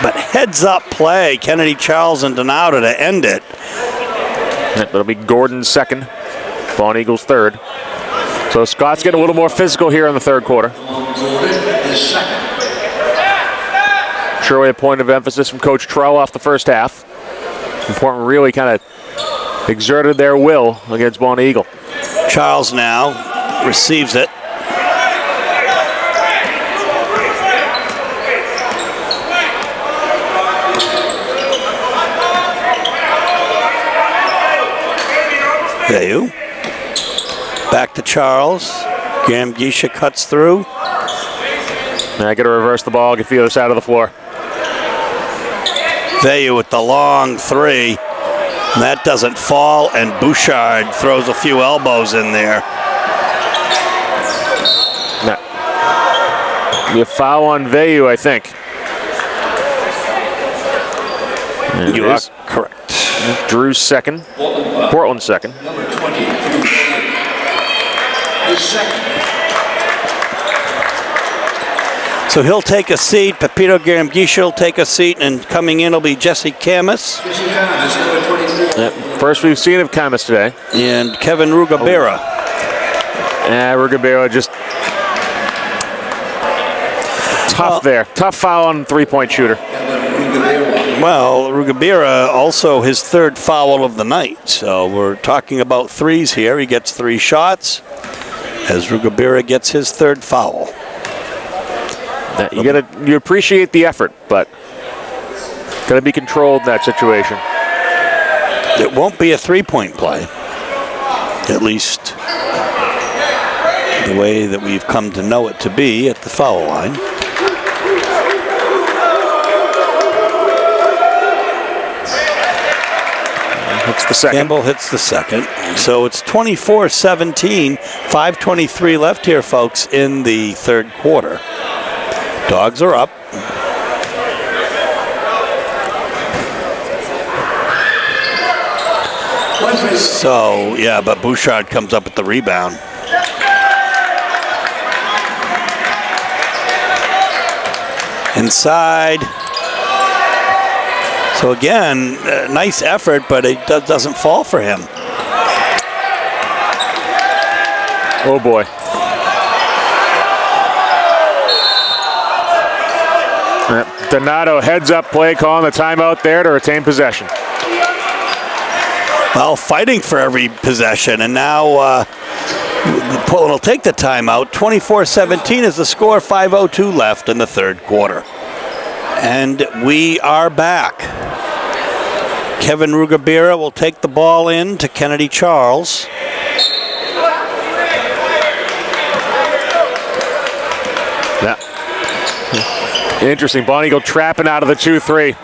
S1: But heads-up play. Kennedy Charles and Donato to end it.
S2: That'll be Gordon's second. Bonny Eagle's 3rd. So Scott's getting a little more physical here in the 3rd quarter. Surely a point of emphasis from Coach Trell off the first half. Portland really kind of exerted their will against Bonny Eagle.
S1: Charles now receives it. Vayu. Back to Charles. Gamgisha cuts through.
S2: Now I got to reverse the ball, get the other side of the floor.
S1: Vayu with the long three. And that doesn't fall, and Bouchard throws a few elbows in there.
S2: Now, a foul on Vayu, I think. And
S1: you are correct.
S2: Drew's second. Portland's second.
S3: Number 20, his second.
S1: So he'll take a seat. Pepito Garamgisha will take a seat, and coming in will be Jesse Camus.
S3: Jesse Camus, number 24.
S2: First we've seen of Camus today.
S1: And Kevin Rugabera.
S2: Rugabera just tough there. Tough foul on three-point shooter.
S1: Well, Rugabera also his third foul of the night. So we're talking about threes here. He gets 3 shots as Rugabera gets his third foul.
S2: You appreciate the effort, but gotta be controlled in that situation.
S1: It won't be a 3-point play, at least the way that we've come to know it to be at the foul line.
S2: Hits the second.
S1: Campbell hits the second. So it's 24-17, 5:23 left here, folks, in the third quarter. Dogs are up. So, yeah, but Bouchard comes up with the rebound. Inside. So again, nice effort, but it doesn't fall for him.
S2: Oh boy. Donato heads up play, calling the timeout there to retain possession.
S1: Well, fighting for every possession, and now Portland will take the timeout. 24-17 is the score, 5:02 left in the third quarter. And we are back. Kevin Rugabera will take the ball in to Kennedy Charles.
S2: Yeah. Interesting. Bonny go trapping out of the 2-3.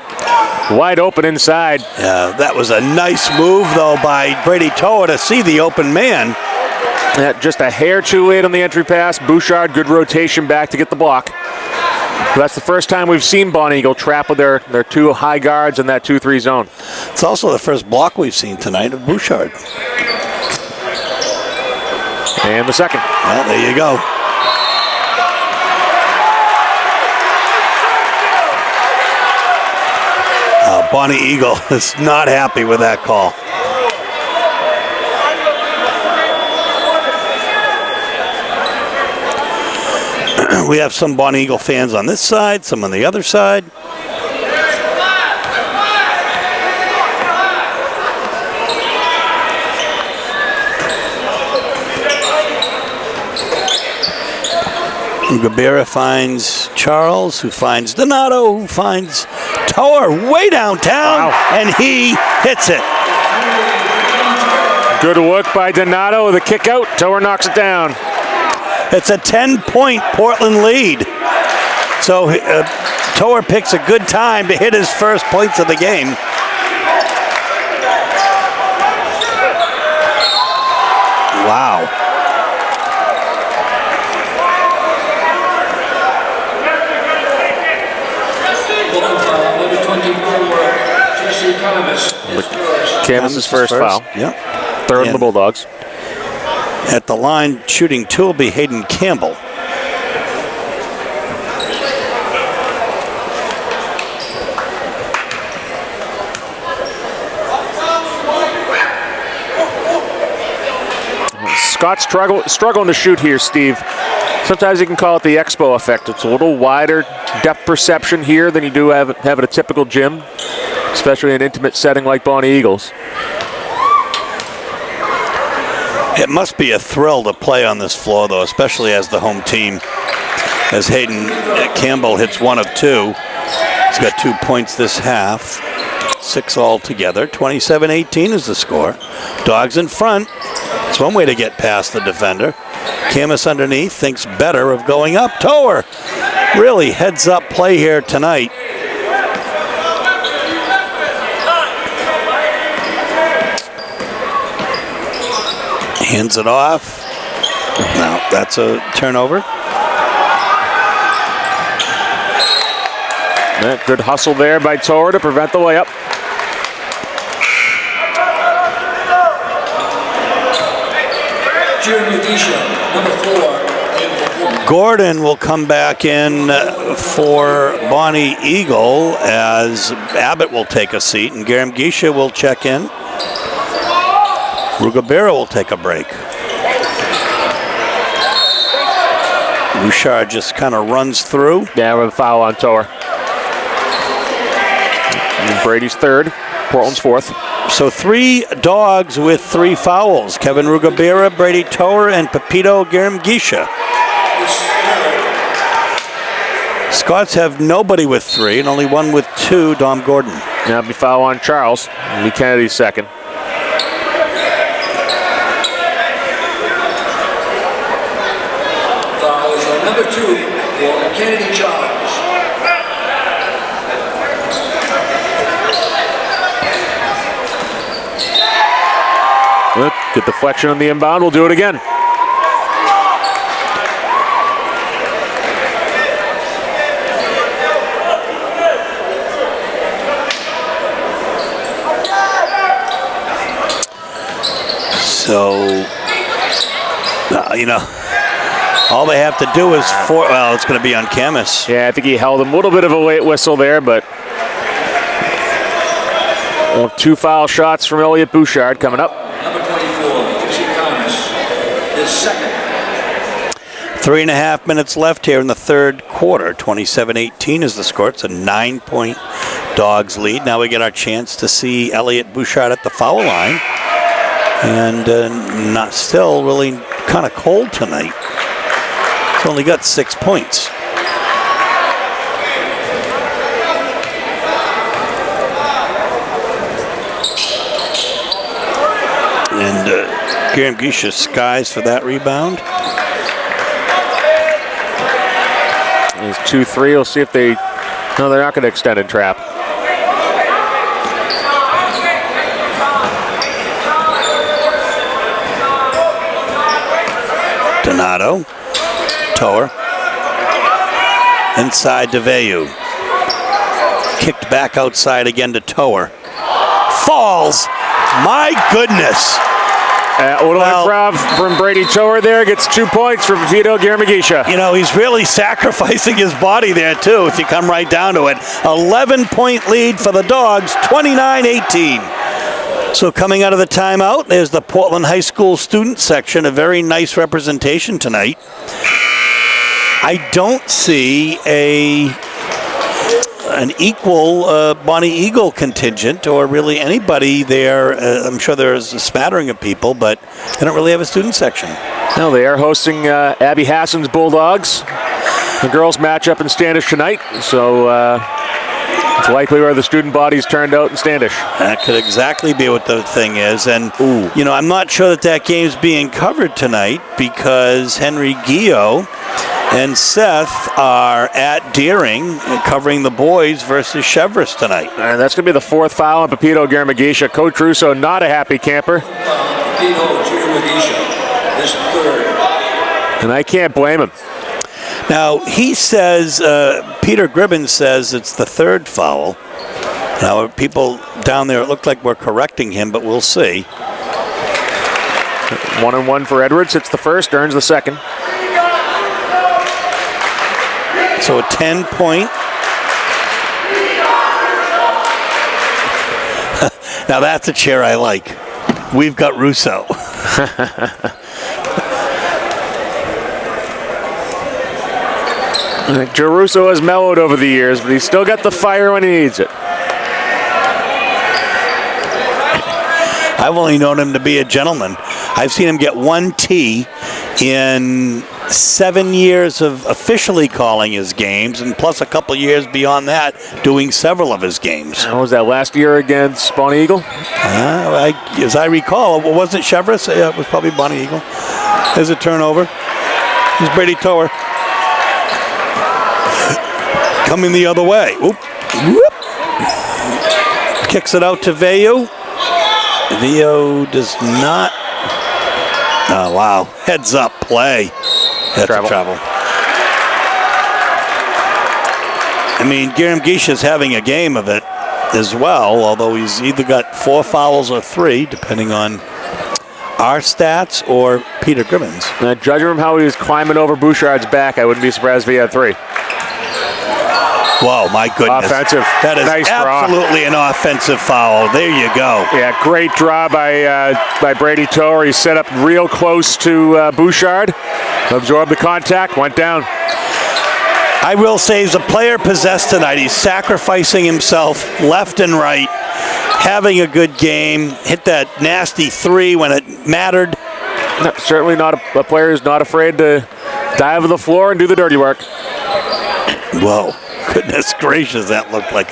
S2: Wide open inside.
S1: Yeah, that was a nice move, though, by Brady Toa to see the open man.
S2: Yeah, just a hair too late on the entry pass. Bouchard, good rotation back to get the block. That's the first time we've seen Bonny go trap with their 2 high guards in that 2-3 zone.
S1: It's also the first block we've seen tonight of Bouchard.
S2: And the second.
S1: Well, there you go. Bonny Eagle is not happy with that call. We have some Bonny Eagle fans on this side, some on the other side. Rugabera finds Charles, who finds Donato, who finds Toa way downtown, and he hits it.
S2: Good work by Donato. The kick out. Toa knocks it down.
S1: It's a 10-point Portland lead. So Toa picks a good time to hit his first points of the game. Wow.
S3: Number 24, Jesse Camus.
S2: Camus' first foul.
S1: Yep.
S2: Third on the Bulldogs.
S1: At the line, shooting 2 will be Hayden Campbell.
S2: Scott's struggling to shoot here, Steve. Sometimes you can call it the Expo effect. It's a little wider depth perception here than you do have at a typical gym, especially in an intimate setting like Bonny Eagles.
S1: It must be a thrill to play on this floor, though, especially as the home team. As Hayden Campbell hits 1 of 2. He's got 2 points this half. 6 altogether. 27-18 is the score. Dogs in front. It's one way to get past the defender. Camus underneath thinks better of going up. Tower really heads up play here tonight. Hands it off. No, that's a turnover.
S2: Good hustle there by Tower to prevent the layup.
S1: Gordon will come back in for Bonny Eagle as Abbott will take a seat and Garam Gisha will check in. Rugabera will take a break. Bouchard just kind of runs through.
S2: Yeah, with a foul on Tower. And Brady's third, Portland's fourth.
S1: So 3 dogs with 3 fouls. Kevin Rugabera, Brady Tower, and Pepito Garam-Gisha. Scots have nobody with 3 and only one with 2, Dom Gordon.
S2: Now be foul on Charles. Lee Kennedy's second.
S3: Foul is on number 2 for Kennedy Charles.
S2: Good deflection on the inbound. We'll do it again.
S1: So, all they have to do is well, it's going to be on Camus.
S2: Yeah, I think he held him. A little bit of a late whistle there, but 2 foul shots from Elliot Bouchard coming up.
S3: Number 24, Jesse Thomas, his second.
S1: 3.5 minutes left here in the third quarter. 27-18 is the score. It's a 9-point Dogs lead. Now we get our chance to see Elliot Bouchard at the foul line. And not still really kind of cold tonight. He's only got 6 points. And Garam-Gisha skies for that rebound.
S2: It's 2-3. We'll see if they... No, they're not going to extend and trap.
S1: Donato. Tower. Inside to Veyu. Kicked back outside again to Tower. Falls. My goodness.
S2: Little improv from Brady Tower there. Gets 2 points for Pepito Garam-Gisha.
S1: He's really sacrificing his body there, too, if you come right down to it. 11-point lead for the Dogs, 29-18. So coming out of the timeout, there's the Portland High School student section. A very nice representation tonight. I don't see an equal Bonny Eagle contingent or really anybody there. I'm sure there's a smattering of people, but they don't really have a student section.
S2: No, they are hosting Abby Hassan's Bulldogs. The girls match up in Standish tonight, so it's likely where the student bodies turned out in Standish.
S1: That could exactly be what the thing is. And, I'm not sure that game's being covered tonight because Henry Gio and Seth are at Deering covering the boys versus Chevrolet tonight.
S2: And that's going to be the 4th foul on Pepito Garam-Gisha. Coach Russo not a happy camper.
S3: Pepito Garam-Gisha, his third.
S2: And I can't blame him.
S1: Now, he says, Peter Gribben says it's the 3rd foul. Now, people down there, it looked like we're correcting him, but we'll see.
S2: 1-1 for Edwards. It's the 1st, earns the 2nd.
S1: So a 10-point. Now that's a chair I like. We've got Russo.
S2: Joe Russo has mellowed over the years, but he's still got the fire when he needs it.
S1: I've only known him to be a gentleman. I've seen him get 1 tee in 7 years of officially calling his games, and plus a couple years beyond that doing several of his games.
S2: What was that, last year against Bonny Eagle?
S1: As I recall, wasn't Chevrolet? Yeah, it was probably Bonny Eagle. There's a turnover. Here's Brady Tower. Coming the other way. Oop. Whoop. Kicks it out to Vayu. Vayu does not. Oh, wow. Heads up play. That's a travel. I mean, Guillaume Guiche's having a game of it as well, although he's either got 4 fouls or 3, depending on our stats or Peter Gribben's.
S2: Now, judging from how he was climbing over Bouchard's back, I wouldn't be surprised if he had 3.
S1: Whoa, my goodness.
S2: Offensive.
S1: That is
S2: nice
S1: absolutely an offensive foul. There you go.
S2: Yeah, great draw by Brady Tower. He set up real close to Bouchard. Absorbed the contact, went down.
S1: I will say he's a player possessed tonight. He's sacrificing himself left and right, having a good game, hit that nasty 3 when it mattered.
S2: No, certainly not a player who's not afraid to dive to the floor and do the dirty work.
S1: Whoa. Goodness gracious, that looked like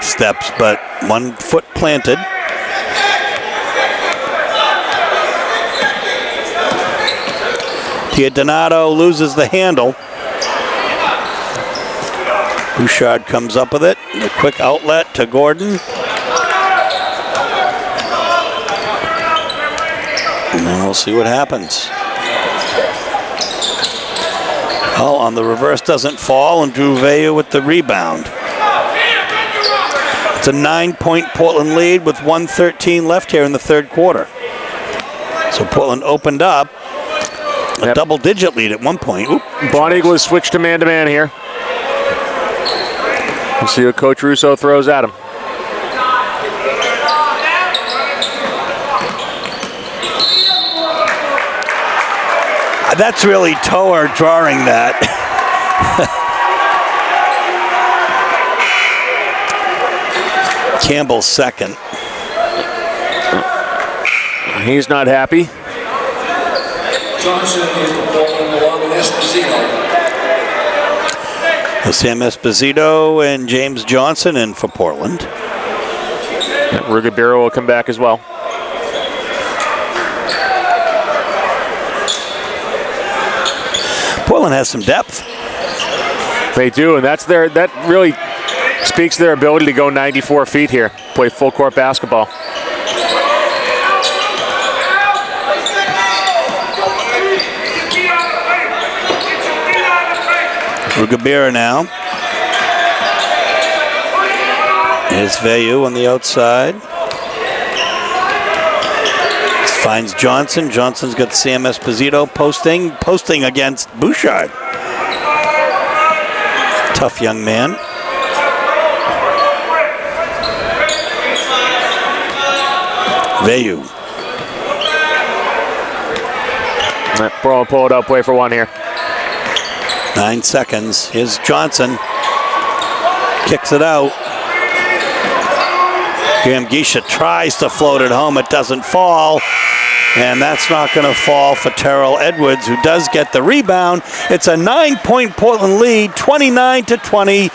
S1: steps, but 1 foot planted. Donato loses the handle. Bouchard comes up with it. A quick outlet to Gordon. And then we'll see what happens. Oh, on the reverse doesn't fall, and Drew Vayu with the rebound. It's a 9-point Portland lead with 1:13 left here in the third quarter. So Portland opened up a double-digit lead at one point. Oop.
S2: Bonny Eagle has switched to man-to-man here. We'll see what Coach Russo throws at him.
S1: That's really Tower drawing that. Campbell's second.
S2: He's not happy.
S3: Johnson is the Portland along with Esposito.
S1: Sam Esposito and James Johnson in for Portland.
S2: Ruggiero will come back as well.
S1: Portland has some depth.
S2: They do, and that really speaks to their ability to go 94 feet here, play full court basketball.
S1: Ruggiero now. Here's Vayu on the outside. Finds Johnson. Johnson's got Sam Esposito posting against Bouchard. Tough young man. Vayu.
S2: Pull it up, play for 1 here.
S1: 9 seconds. Here's Johnson. Kicks it out. Guillaume Guiche tries to float it home. It doesn't fall. And that's not going to fall for Terrell Edwards, who does get the rebound. It's a 9-point Portland lead, 29-20.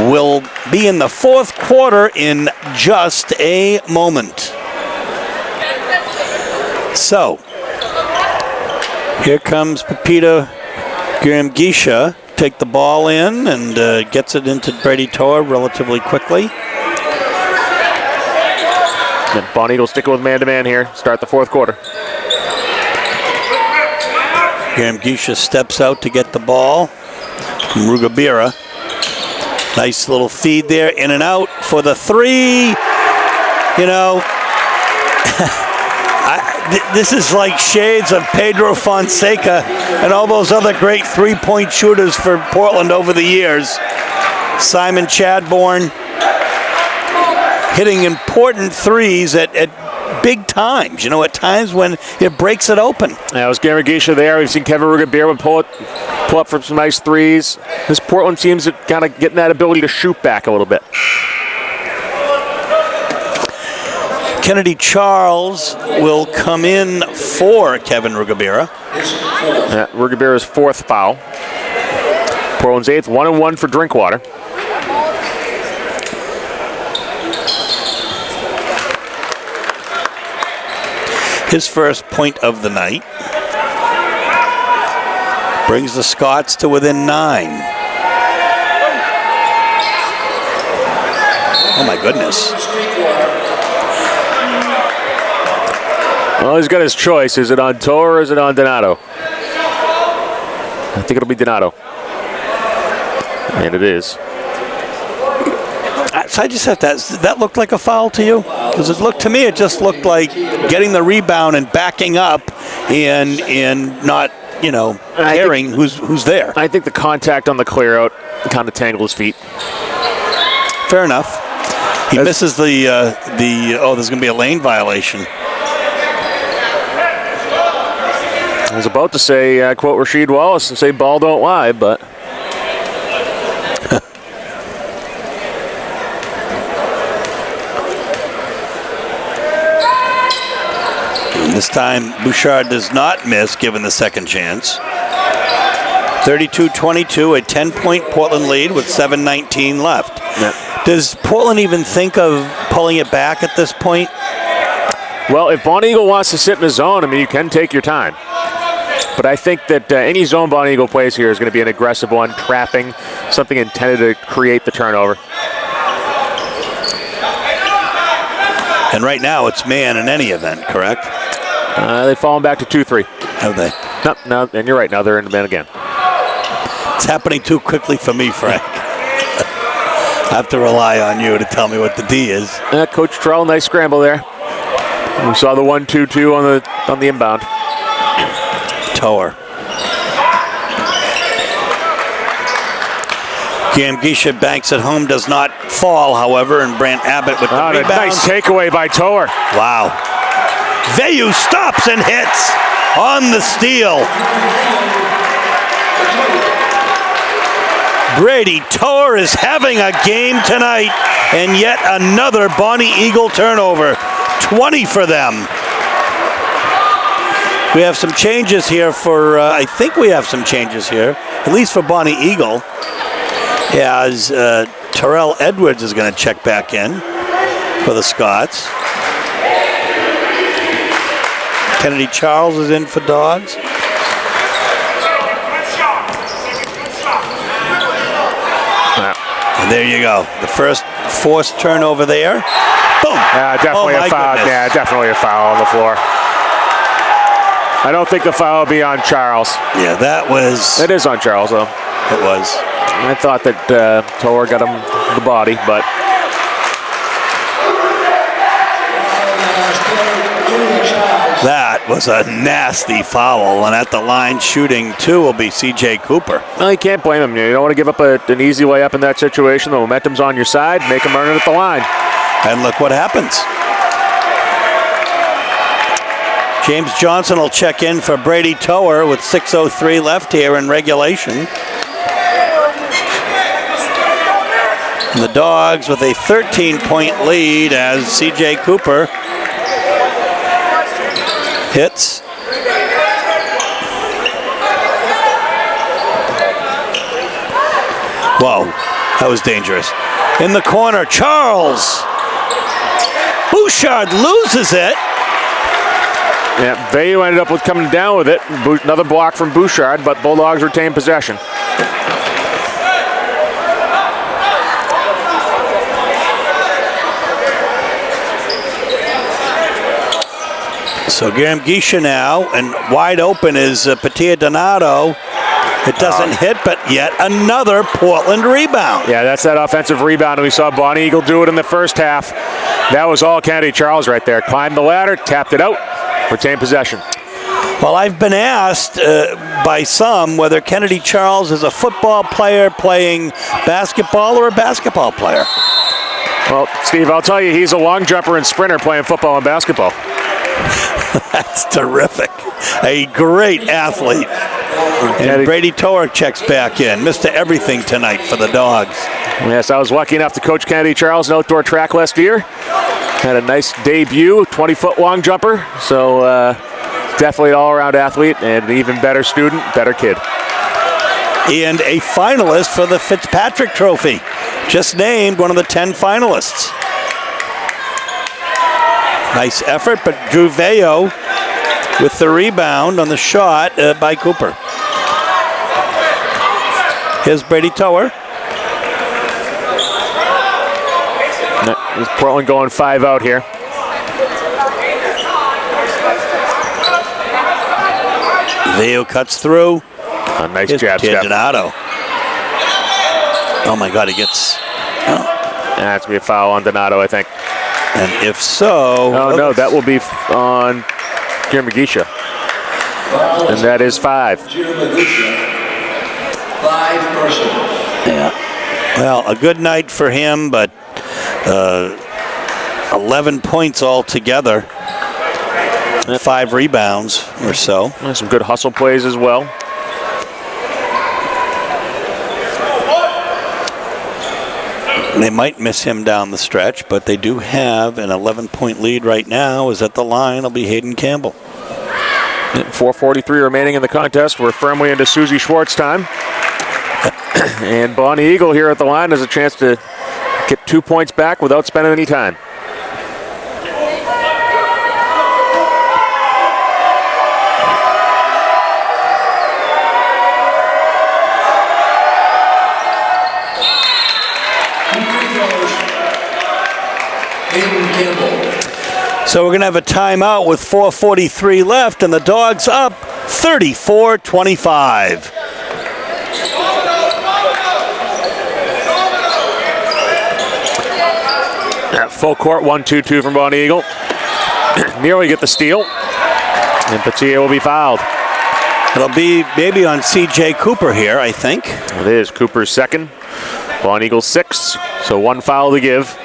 S1: Will be in the fourth quarter in just a moment. So, here comes Pepito Guillaume Guiche. Take the ball in and gets it into Brady Toa relatively quickly.
S2: And Bonny Eagle sticking with man-to-man here. Start the fourth quarter.
S1: Guillaume Guiche steps out to get the ball from Ruggiero. Nice little feed there, in and out for the 3. You know, this is like shades of Pedro Fonseca and all those other great three-point shooters for Portland over the years. Simon Chadbourne hitting important threes at big times, you know, at times when it breaks it open.
S2: Yeah, it was Guillaume Guiche there. We've seen Kevin Ruggiero pull up for some nice threes. This Portland team's kind of getting that ability to shoot back a little bit.
S1: Kennedy Charles will come in for Kevin Rugabira.
S2: Rugabira's 4th foul. Portland's 8th, 1-1 for Drinkwater.
S1: His first point of the night. Brings the Scots to within 9. Oh my goodness.
S2: Well, he's got his choice. Is it on Toer or is it on Donato? I think it'll be Donato. And it is.
S1: So I just have to ask, did that look like a foul to you? Because to me, it just looked like getting the rebound and backing up and not, caring who's there.
S2: I think the contact on the clear out kind of tangled his feet.
S1: Fair enough. He misses there's going to be a lane violation.
S2: I was about to say, quote Rasheed Wallace, and say ball don't lie, but.
S1: This time, Bouchard does not miss, given the second chance. 32-22, a 10-point Portland lead with 7:19 left.
S2: Yeah.
S1: Does Portland even think of pulling it back at this point?
S2: Well, if Bonny Eagle wants to sit in the zone, you can take your time. But I think that any zone Bonny Eagle plays here is going to be an aggressive one, trapping, something intended to create the turnover.
S1: And right now, it's man in any event, correct?
S2: They've fallen back to 2-3.
S1: Have they?
S2: No, and you're right. Now they're in the man again.
S1: It's happening too quickly for me, Frank. I have to rely on you to tell me what the D is.
S2: Coach Trell, nice scramble there. We saw the 1-2-2 on the inbound.
S1: Toer. Gamgisha banks at home, does not fall, however, and Brant Abbott with the rebound.
S2: Nice takeaway by Toer.
S1: Wow. Veyu stops and hits on the steal. Brady Toer is having a game tonight, and yet another Bonny Eagle turnover. 20 for them. We have some changes here I think we have some changes here, at least for Bonny Eagle, as Terrell Edwards is going to check back in for the Scots. Kennedy Charles is in for Dogs. And there you go. The first forced turnover there. Boom.
S2: Definitely a foul.
S1: Goodness.
S2: Yeah, definitely a foul on the floor. I don't think the foul will be on Charles.
S1: Yeah, that was...
S2: It is on Charles, though.
S1: It was.
S2: I thought that Toer got him the body, but...
S1: That was a nasty foul, and at the line shooting two will be C.J. Cooper.
S2: Well, you can't blame him. You don't want to give up an easy way up in that situation. The momentum's on your side. Make him earn it at the line.
S1: And look what happens. James Johnson will check in for Brady Toer with 6:03 left here in regulation. And the Dogs with a 13-point lead as C.J. Cooper hits. Whoa, that was dangerous. In the corner, Charles. Bouchard loses it.
S2: Yeah, Veyu ended up with coming down with it. Another block from Bouchard, but Bulldogs retain possession.
S1: So Gamgisha now, and wide open is Patia Donato. It doesn't hit, but yet another Portland rebound.
S2: Yeah, that's that offensive rebound, and we saw Bonny Eagle do it in the first half. That was all Kennedy Charles right there. Climbed the ladder, tapped it out, retained possession.
S1: Well, I've been asked by some whether Kennedy Charles is a football player playing basketball or a basketball player.
S2: Well, Steve, I'll tell you, he's a long jumper and sprinter playing football and basketball.
S1: That's terrific. A great athlete. And Brady Toer checks back in. Mr. Everything tonight for the Dogs.
S2: Yes, I was lucky enough to coach Kennedy Charles in outdoor track last year. Had a nice debut, 20-foot long jumper. So definitely an all-around athlete and an even better student, better kid.
S1: And a finalist for the Fitzpatrick Trophy. Just named one of the 10 finalists. Nice effort, but Drew Veo with the rebound on the shot by Cooper. Here's Brady Tower.
S2: Portland going 5 out here.
S1: Veo cuts through.
S2: A nice
S1: Here's
S2: jab step.
S1: Donato. Oh my God, he gets. Oh.
S2: That's going to be a foul on Donato, I think.
S1: And if so.
S2: Oh, no, that will be on Jeremy Magisha. And that is 5.
S3: 5 personal.
S1: Yeah. Well, a good night for him, but 11 points altogether. 5 rebounds or so.
S2: Some good hustle plays as well.
S1: They might miss him down the stretch, but they do have an 11-point lead right now. Is at the line. It'll be Hayden Campbell.
S2: 4:43 remaining in the contest. We're firmly into Susie Schwartz time. And Bonny Eagle here at the line has a chance to get 2 points back without spending any time.
S1: So we're going to have a timeout with 4:43 left, and the Dogs up 34-25.
S2: Full court, 1-2-2 from Bonny Eagle. Nearly get the steal. And Patia will be fouled.
S1: It'll be maybe on C.J. Cooper here, I think.
S2: It is Cooper's second. Bonny Eagle 6, so 1 foul to give.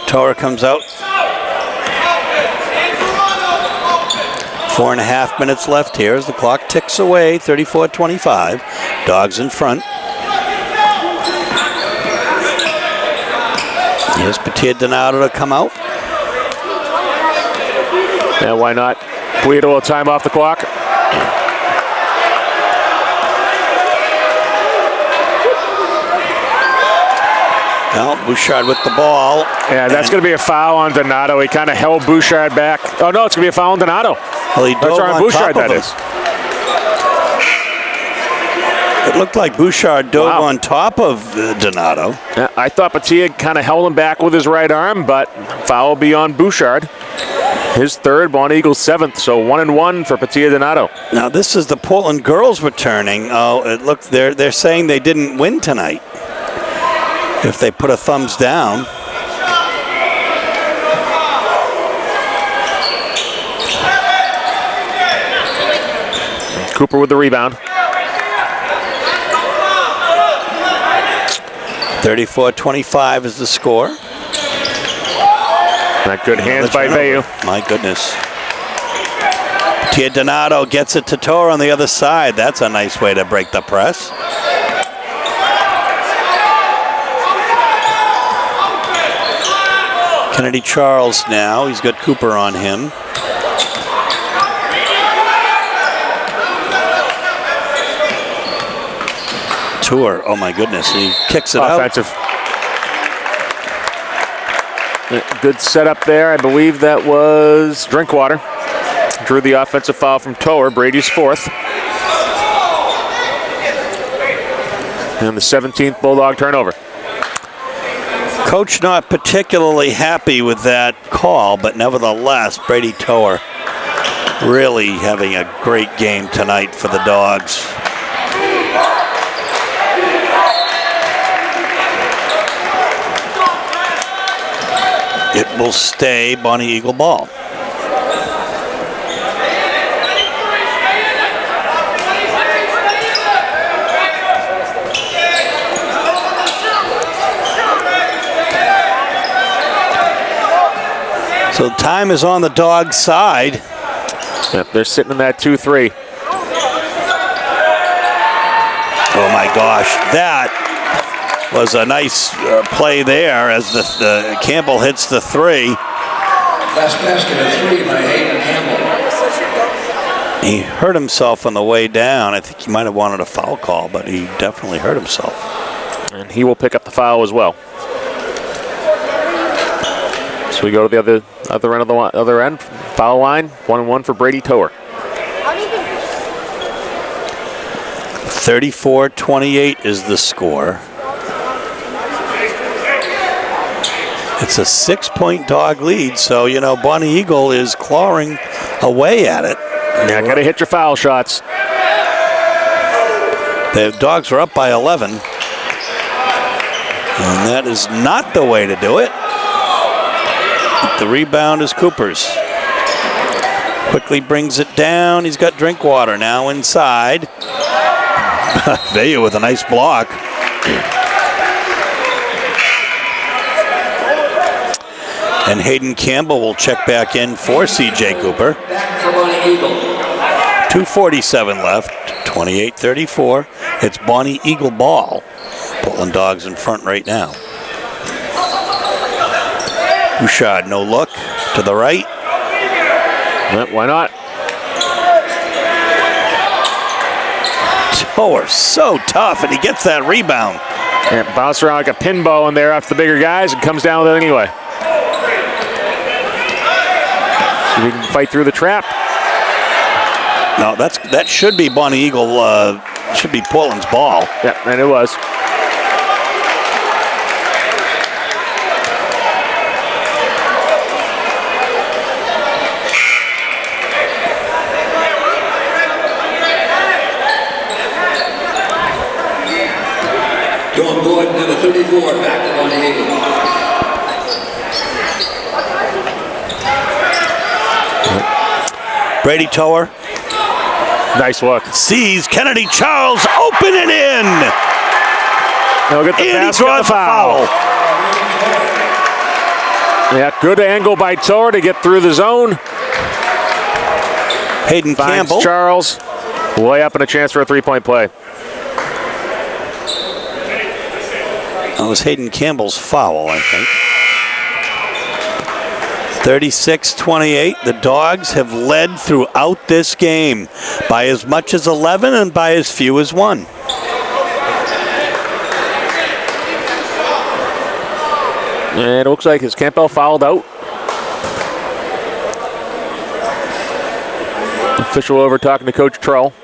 S1: Torah comes out. 4.5 minutes left here as the clock ticks away, 34-25. Dogs in front. Here's Patia Donato to come out.
S2: Yeah, why not? Bleed a little time off the clock.
S1: Well, Bouchard with the ball.
S2: Yeah, that's going to be a foul on Donato. He kind of held Bouchard back. Oh, no, it's going to be a foul on Donato.
S1: Well, he dove on
S2: Bouchard,
S1: top of him. It looked like Bouchard dove on top of Donato.
S2: Yeah, I thought Patia kind of held him back with his right arm, but foul will be on Bouchard. His third, Bonny Eagle's 7th, so 1-1 for Patia Donato.
S1: Now this is the Portland girls returning. Oh, it looks they're saying they didn't win tonight. If they put a thumbs down.
S2: Cooper with the rebound.
S1: 34-25 is the score.
S2: Not good hands by Vayu.
S1: My goodness. Patia Donato gets it to Torah on the other side. That's a nice way to break the press. Kennedy Charles now. He's got Cooper on him. Tour. Oh my goodness. He kicks it
S2: Offensive. Good setup there. I believe that was Drinkwater. Drew the offensive foul from Tower. Brady's 4th. And the 17th Bulldog turnover.
S1: Coach not particularly happy with that call, but nevertheless, Brady Tower really having a great game tonight for the Dogs. It will stay Bonny Eagle ball. So time is on the Dogs' side.
S2: Yep, they're sitting in that 2-3.
S1: Oh my gosh, that was a nice play there as the Campbell hits the 3.
S3: Last basket of 3 by Hayden Campbell.
S1: He hurt himself on the way down. I think he might have wanted a foul call, but he definitely hurt himself.
S2: And he will pick up the foul as well. So we go to the other end of the other end, foul line, 1-1 for Brady Tower.
S1: 34-28 is the score. It's a 6-point dog lead, so, you know, Bonny Eagle is clawing away at it.
S2: Yeah, got to hit your foul shots.
S1: The Dogs are up by 11. And that is not the way to do it. The rebound is Cooper's. Quickly brings it down. He's got Drinkwater now inside. Vayu with a nice block. And Hayden Campbell will check back in for C.J. Cooper.
S3: Back for Bonny Eagle.
S1: 2:47 left, 28-34. It's Bonny Eagle ball. Portland Dogs in front right now. Bouchard, no look, to the right.
S2: Yeah, why not?
S1: Tower, so tough, and he gets that rebound.
S2: Yeah, bounce around like a pinball in there after the bigger guys and comes down with it anyway. See if we can fight through the trap.
S1: No, that should be Bonny Eagle, should be Portland's ball.
S2: Yeah, and it was.
S3: John Gordon, number 34, back to Bonny Eagle.
S1: Brady Tower.
S2: Nice look.
S1: Sees Kennedy Charles open and in.
S2: He'll get the
S1: And he
S2: basket,
S1: draws
S2: the
S1: the foul.
S2: Yeah, good angle by Tower to get through the zone.
S1: Hayden
S2: Finds
S1: Campbell.
S2: Charles. Way up and a chance for a 3-point play.
S1: That was Hayden Campbell's foul, I think. 36-28. The Dogs have led throughout this game by as much as 11 and by as few as 1.
S2: And it looks like his Campbell fouled out. Official over talking to Coach Trull.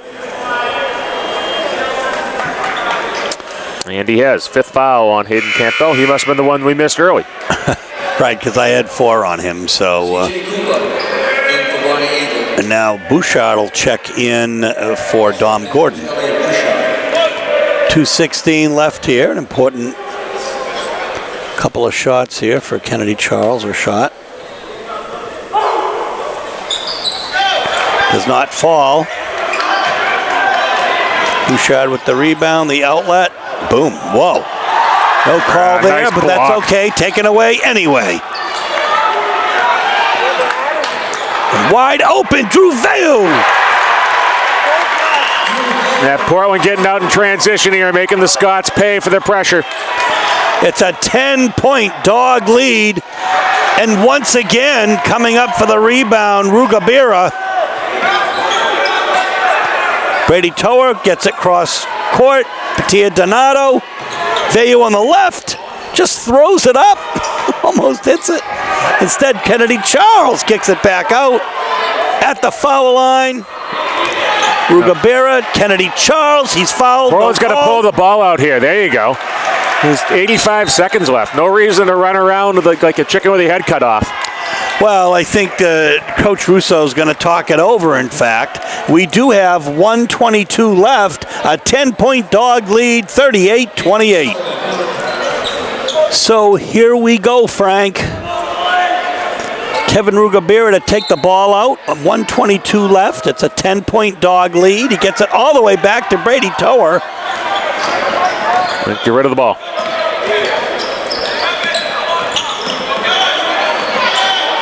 S2: And he has 5th foul on Hayden Campbell. He must have been the one we missed early.
S1: Right, because I had 4 on him. So,
S3: C.J. Cooper, in for Bonny Eagle.
S1: and now Bouchard will check in for Dom Gordon. 2:16 left here. An important couple of shots here for Kennedy Charles, or shot. Does not fall. Bouchard with the rebound, the outlet. Boom. Whoa. No call there,
S2: nice
S1: but
S2: block.
S1: that's okay. Taken away anyway. And wide open, Drew Vayu.
S2: Yeah, Portland getting out in transition here, making the Scots pay for their pressure.
S1: It's a 10-point Dog lead. And once again, coming up for the rebound, Rugabira. Brady Tower gets it cross court. Patia Donato. Vayu on the left. Just throws it up. Almost hits it. Instead, Kennedy Charles kicks it back out at the foul line. Rugabira, Kennedy Charles. He's fouled.
S2: Portland's got to pull the ball out here. There you go. There's 85 seconds left. No reason to run around like a chicken with your head cut off.
S1: Well, I think Coach Russo is going to talk it over, in fact. We do have 1:22 left, a 10-point Dog lead, 38-28. So here we go, Frank. Kevin Rugabira to take the ball out, 1:22 left. It's a 10-point Dog lead. He gets it all the way back to Brady Tower.
S2: Get rid of the ball.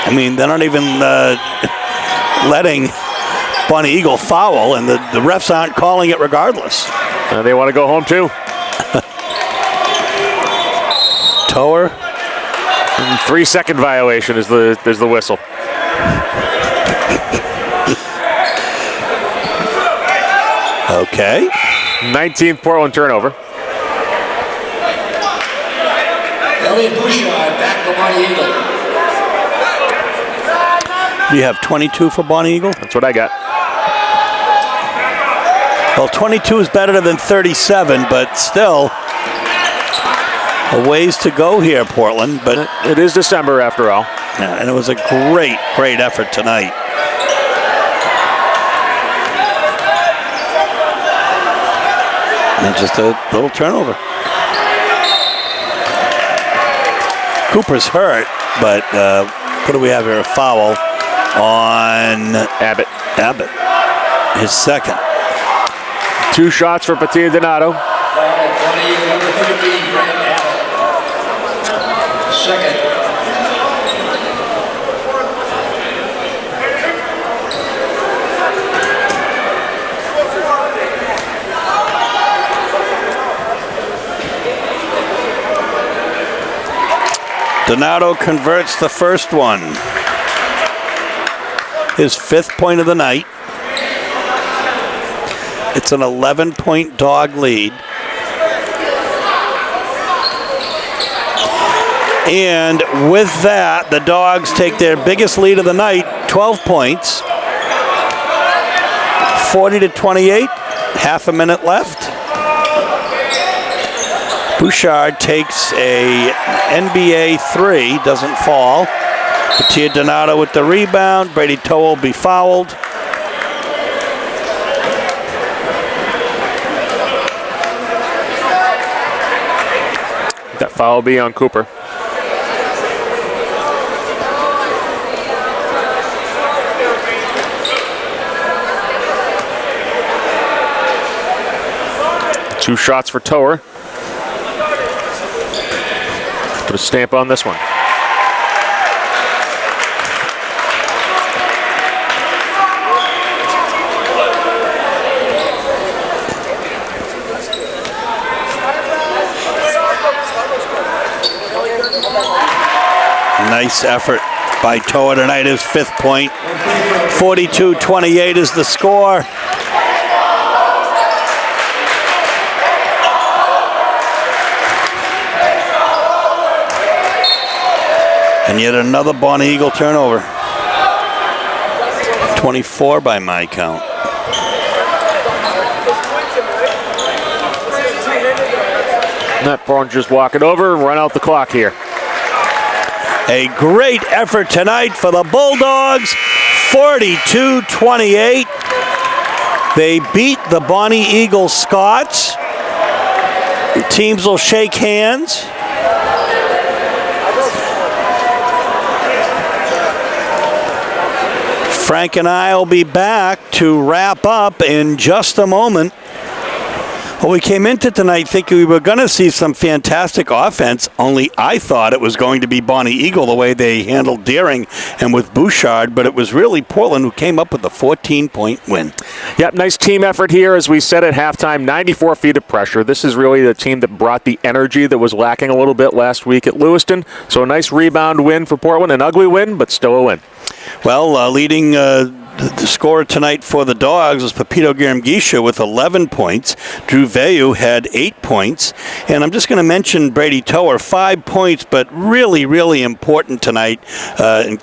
S1: I mean, they're not even letting Bonny Eagle foul, and the refs aren't calling it regardless.
S2: They want to go home too.
S1: Tower.
S2: 3-second violation is the whistle.
S1: Okay.
S2: 19th Portland turnover.
S3: Elliot Bouchard back for Bonny Eagle.
S1: You have 22 for Bonny Eagle?
S2: That's what I got.
S1: Well, 22 is better than 37, but still a ways to go here, Portland. But
S2: it is December after all.
S1: Yeah, and it was a great effort tonight. And just a little turnover. Cooper's hurt, but what do we have here? A foul on
S2: Abbott.
S1: His second.
S2: 2 shots for Patilla Donato.
S3: Bonny Eagle number 13, Graham Abbott. Second.
S1: Donato converts the first one. His 5th point of the night. It's an 11-point dog lead. And with that, the Dogs take their biggest lead of the night, 12 points. 40-28, half a minute left. Bouchard takes a NBA 3, doesn't fall. Patilla Donato with the rebound. Brady Towe will be fouled.
S2: That foul will be on Cooper. Two shots for Tower. Put a stamp on this one.
S1: Nice effort by Toa tonight, his 5th point. 42-28 is the score. And yet another Bonny Eagle turnover. 24 by my count.
S2: That Braun just walk it over and run out the clock here.
S1: A great effort tonight for the Bulldogs, 42-28. They beat the Bonny Eagle Scots. The teams will shake hands. Frank and I will be back to wrap up in just a moment. Well, we came into tonight thinking we were going to see some fantastic offense, only I thought it was going to be Bonny Eagle the way they handled Deering and with Bouchard, but it was really Portland who came up with a 14-point win.
S2: Yep, nice team effort here. As we said at halftime, 94 feet of pressure. This is really the team that brought the energy that was lacking a little bit last week at Lewiston. So a nice rebound win for Portland. An ugly win, but still a win.
S1: Well, leading the scorer tonight for the Dogs was Pepito Garamgisha with 11 points. Drew Veyu had 8 points. And I'm just going to mention Brady Tower, 5 points, but really, really important tonight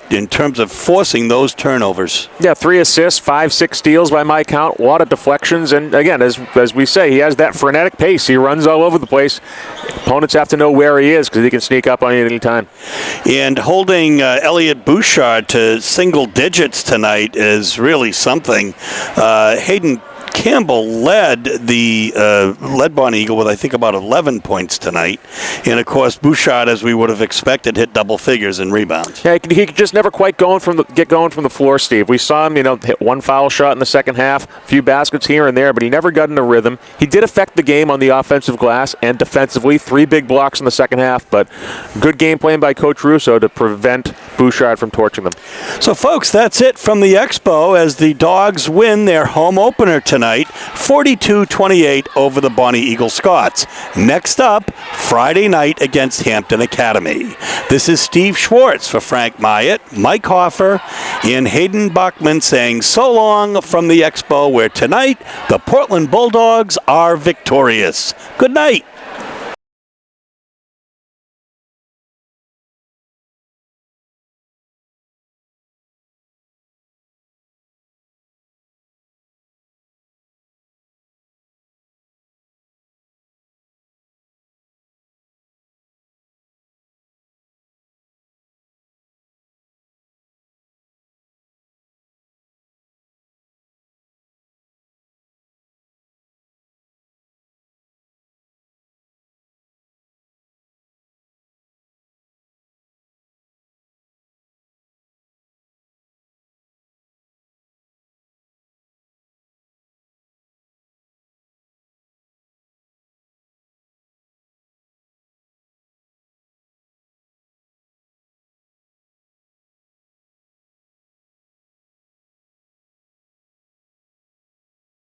S1: in terms of forcing those turnovers.
S2: Yeah, 3 assists, 5-6 steals by my count, a lot of deflections. And again, as we say, he has that frenetic pace. He runs all over the place. Opponents have to know where he is because he can sneak up on you at any time.
S1: And holding Elliot Bouchard to single digits tonight is really something. Hayden Campbell led Bonny Eagle with, I think, about 11 points tonight. And, of course, Bouchard, as we would have expected, hit double figures in rebounds.
S2: Yeah, he could just never quite get going from the floor, Steve. We saw him, hit one foul shot in the second half, a few baskets here and there, but he never got in a rhythm. He did affect the game on the offensive glass and defensively. 3 big blocks in the second half, but good game plan by Coach Russo to prevent Bouchard from torching them.
S1: So, folks, that's it from the Expo as the Dogs win their home opener tonight, 42-28 over the Bonny Eagle Scots. Next up, Friday night against Hampton Academy. This is Steve Schwartz for Frank Myatt, Mike Hoffer, and Hayden Bachman saying so long from the Expo, where tonight the Portland Bulldogs are victorious. Good night.